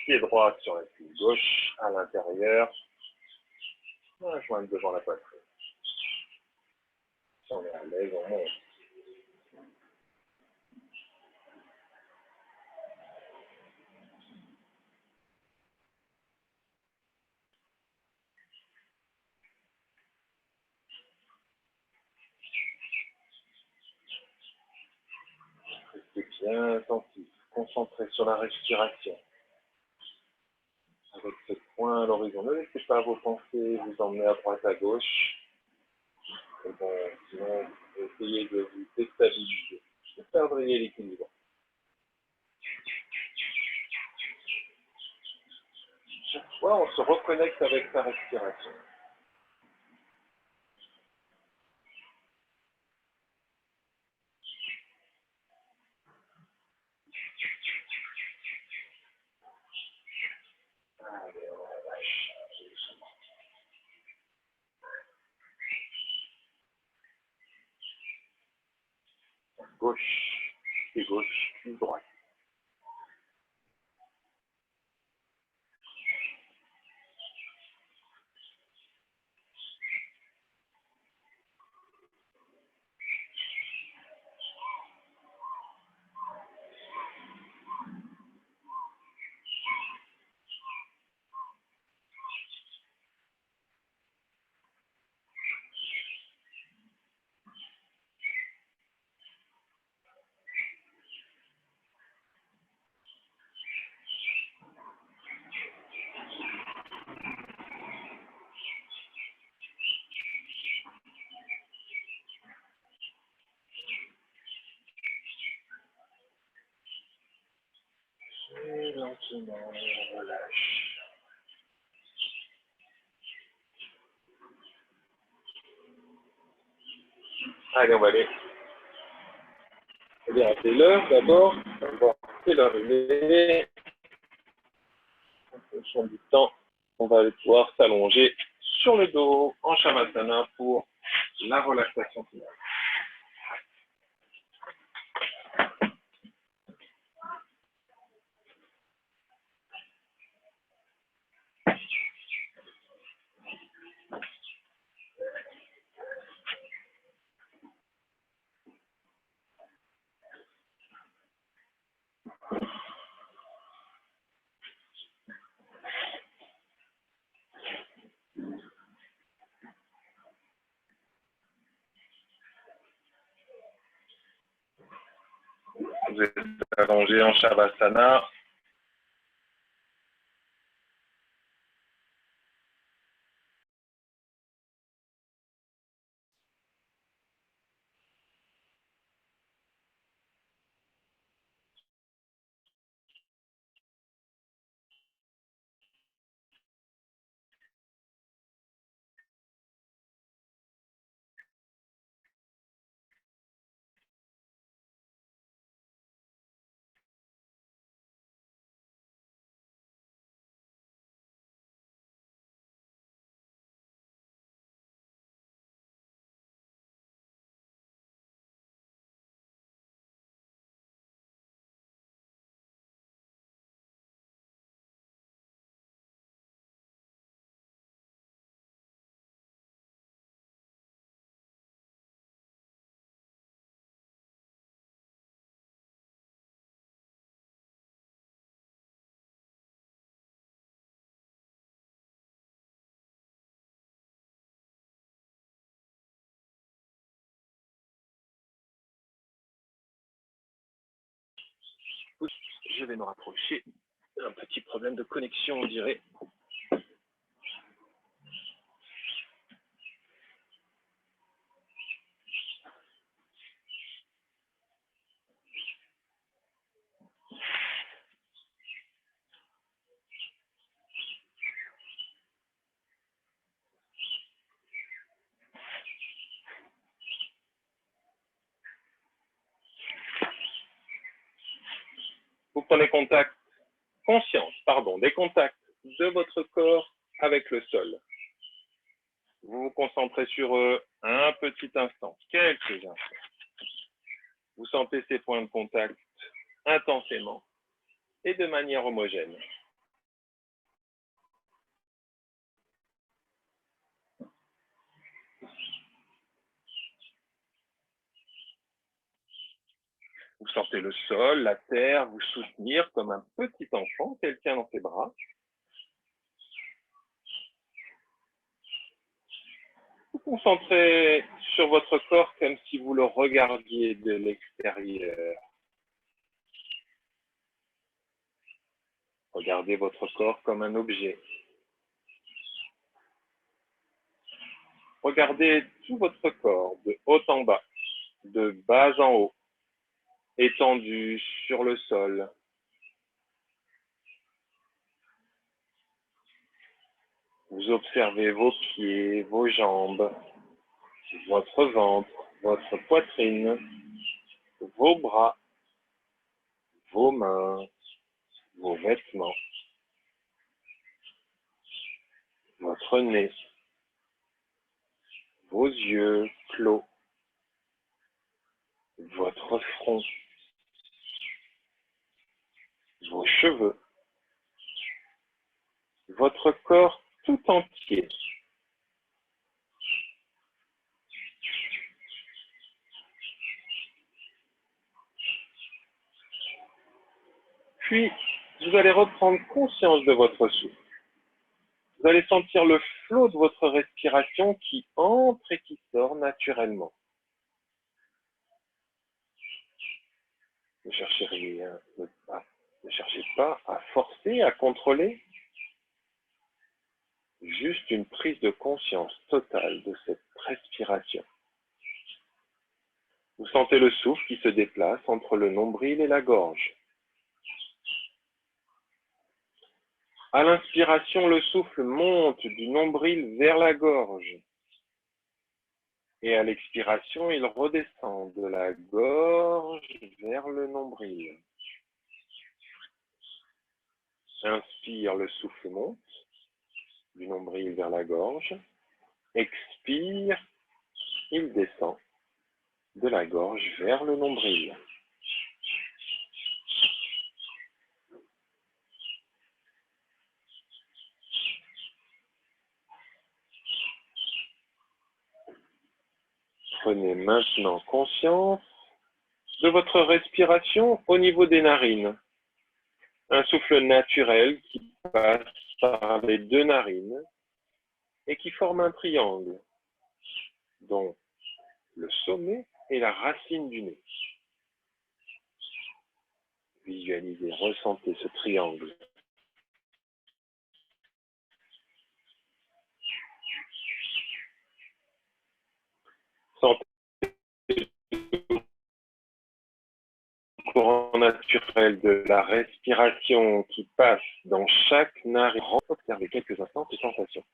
Pied droit sur la cuisse gauche, à l'intérieur. On va joindre devant la poitrine. Si on est à l'aise, on monte. Restez bien attentif, concentré sur la respiration. Avec ce point à l'horizon, ne laissez pas vos pensées vous emmener à droite à gauche. Et bon, sinon, essayez de vous déstabiliser. Vous perdriez l'équilibre. Chaque fois, on se reconnecte avec sa respiration. Allez, on relâche. Gauche, et gauche, puis droite. Et lentement, on relâche. Allez, on va aller. Regardez l'heure d'abord. On va voir c'est l'heure est. En fonction du temps, on va pouvoir s'allonger sur le dos en Shavasana pour la relaxation finale. Vous êtes allongé en Shavasana. Je vais me rapprocher. Un petit problème de connexion, on dirait. Vous prenez des contacts de votre corps avec le sol. Vous vous concentrez sur eux un petit instant, quelques instants. Vous sentez ces points de contact intensément et de manière homogène. Vous sentez le sol, la terre vous soutenir comme un petit enfant, quelqu'un dans ses bras. Vous concentrez sur votre corps comme si vous le regardiez de l'extérieur. Regardez votre corps comme un objet. Regardez tout votre corps de haut en bas, de bas en haut, étendu sur le sol. Vous observez vos pieds, vos jambes, votre ventre, votre poitrine, vos bras, vos mains, vos vêtements, votre nez, vos yeux clos, votre front, vos cheveux, votre corps tout entier. Puis, vous allez reprendre conscience de votre souffle. Vous allez sentir le flot de votre respiration qui entre et qui sort naturellement. Ne cherchez rien, ne cherchez pas à forcer, à contrôler. Juste une prise de conscience totale de cette respiration. Vous sentez le souffle qui se déplace entre le nombril et la gorge. À l'inspiration, le souffle monte du nombril vers la gorge. Et à l'expiration, il redescend de la gorge vers le nombril. Inspire, le souffle monte du nombril vers la gorge. Expire, il descend de la gorge vers le nombril. Prenez maintenant conscience de votre respiration au niveau des narines. Un souffle naturel qui passe par les deux narines et qui forme un triangle, dont le sommet est la racine du nez. Visualisez, ressentez ce triangle. Sentez le courant naturel de la respiration qui passe dans chaque narine. Observez quelques instants ces sensations.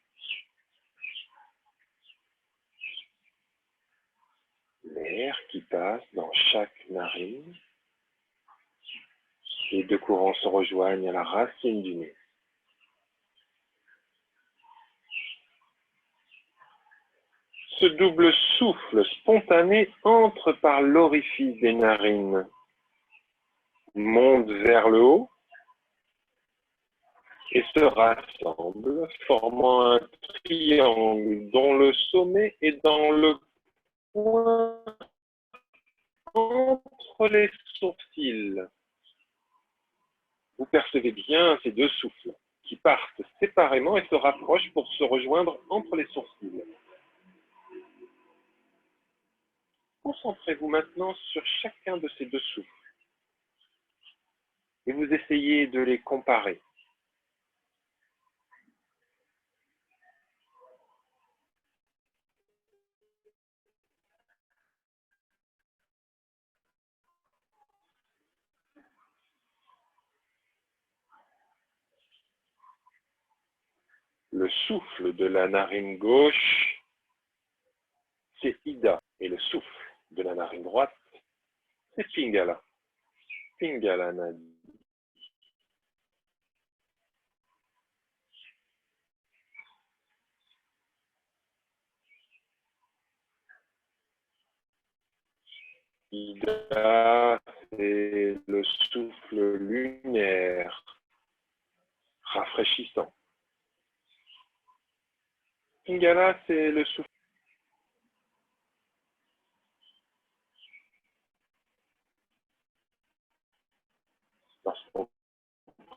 L'air qui passe dans chaque narine. Les deux courants se rejoignent à la racine du nez. Ce double souffle spontané entre par l'orifice des narines, monte vers le haut et se rassemble, formant un triangle dont le sommet est dans le coin entre les sourcils. Vous percevez bien ces deux souffles qui partent séparément et se rapprochent pour se rejoindre entre les sourcils. Concentrez-vous maintenant sur chacun de ces deux souffles. et vous essayez de les comparer. Le souffle de la narine gauche, c'est Ida, et le souffle de la narine droite, c'est Pingala. Pingala Nadi. Ida, c'est le souffle lunaire, rafraîchissant. Pingala, c'est le souffle. Lorsqu'on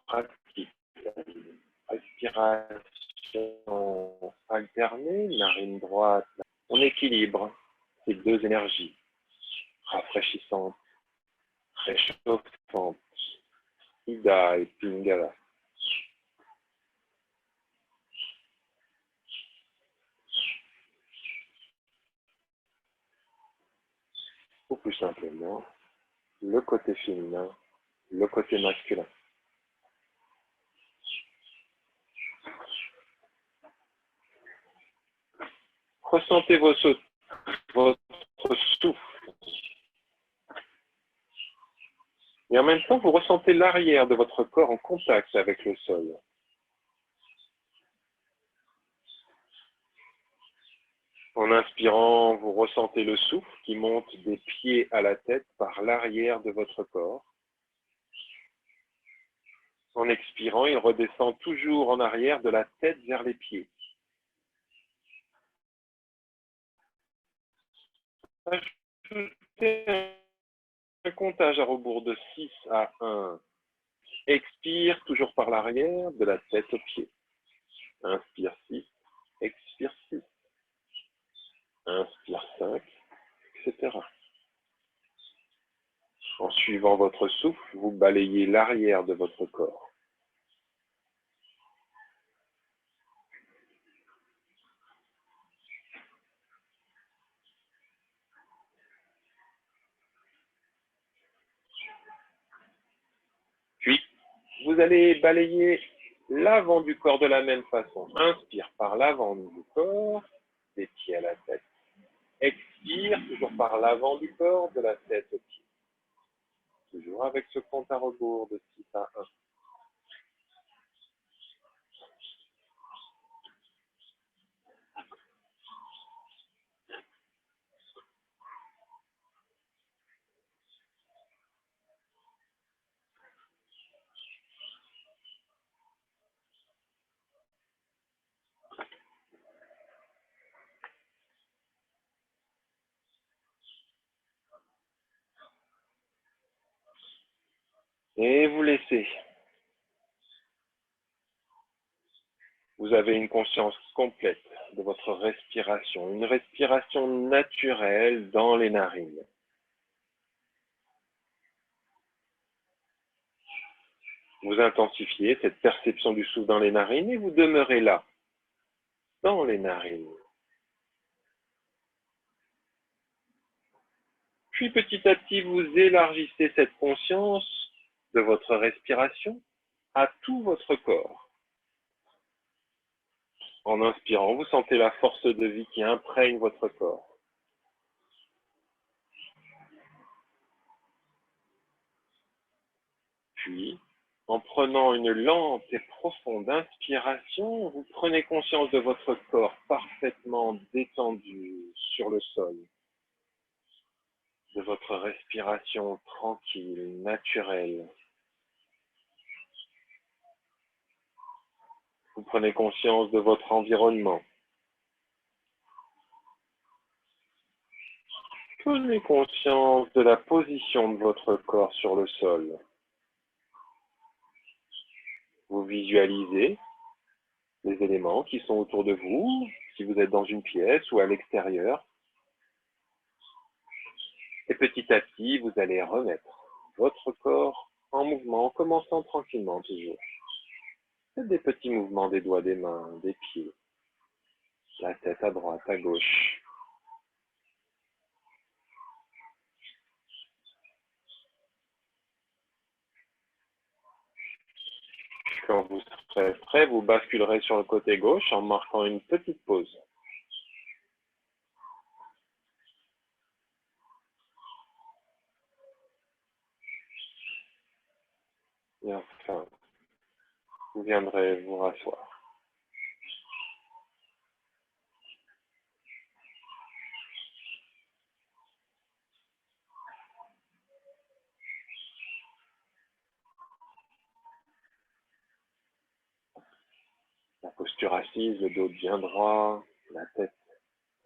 pratique la respiration alternée, narine droite, on équilibre ces deux énergies, rafraîchissantes, réchauffantes, Ida et Pingala. Ou plus simplement, le côté féminin, le côté masculin. Ressentez votre souffle. Et en même temps, vous ressentez l'arrière de votre corps en contact avec le sol. En inspirant, vous ressentez le souffle qui monte des pieds à la tête par l'arrière de votre corps. En expirant, il redescend toujours en arrière de la tête vers les pieds. Ajoutez un comptage à rebours de 6 à 1. Expire toujours par l'arrière de la tête aux pieds. Inspire 6, expire 6. Inspire 5, etc. En suivant votre souffle, vous balayez l'arrière de votre corps. Puis, vous allez balayer l'avant du corps de la même façon. Inspire par l'avant du corps, des pieds à la tête. Expire toujours par l'avant du corps, de la tête aux pieds. Toujours avec ce compte à rebours de 6 à 1. Et vous laissez. Vous avez une conscience complète de votre respiration, une respiration naturelle dans les narines. Vous intensifiez cette perception du souffle dans les narines et vous demeurez là, dans les narines. Puis petit à petit, vous élargissez cette conscience de votre respiration à tout votre corps. En inspirant, vous sentez la force de vie qui imprègne votre corps. Puis, en prenant une lente et profonde inspiration, vous prenez conscience de votre corps parfaitement détendu sur le sol, de votre respiration tranquille, naturelle. Vous prenez conscience de votre environnement. Prenez conscience de la position de votre corps sur le sol. Vous visualisez les éléments qui sont autour de vous, si vous êtes dans une pièce ou à l'extérieur. Et petit à petit, vous allez remettre votre corps en mouvement, en commençant tranquillement toujours. Faites des petits mouvements des doigts, des mains, des pieds, la tête à droite, à gauche. Quand vous serez prêt, vous basculerez sur le côté gauche en marquant une petite pause. Et enfin, vous viendrez vous rasseoir. La posture assise, le dos bien droit, la tête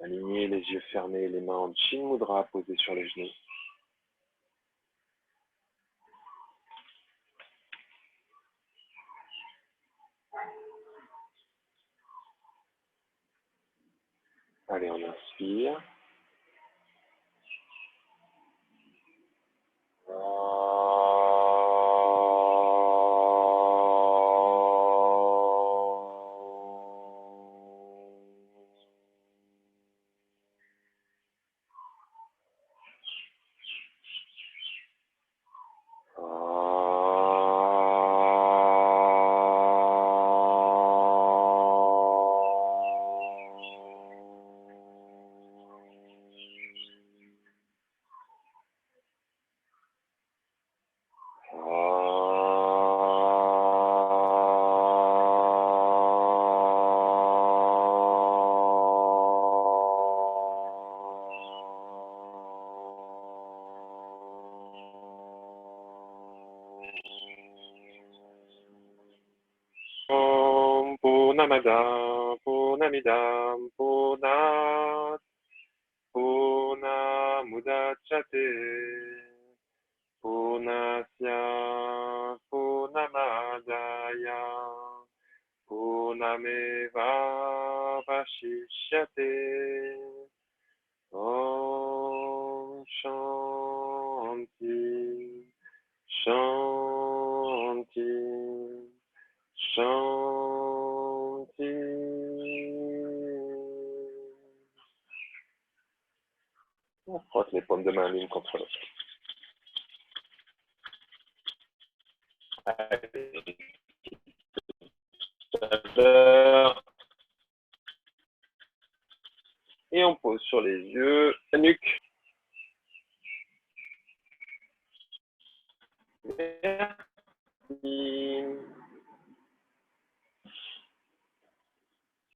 alignée, les yeux fermés, les mains en Chin Mudra posées sur les genoux. Allez, on inspire. Om Purnamada Purnamidam Purnat Purnamudachyate Purnasya Purnamadaya Purnameva Vashishyate. Om Shanti Shanti Shanti. On frotte les paumes de main l'une contre l'autre. Et on pose sur les yeux, la nuque. Merci.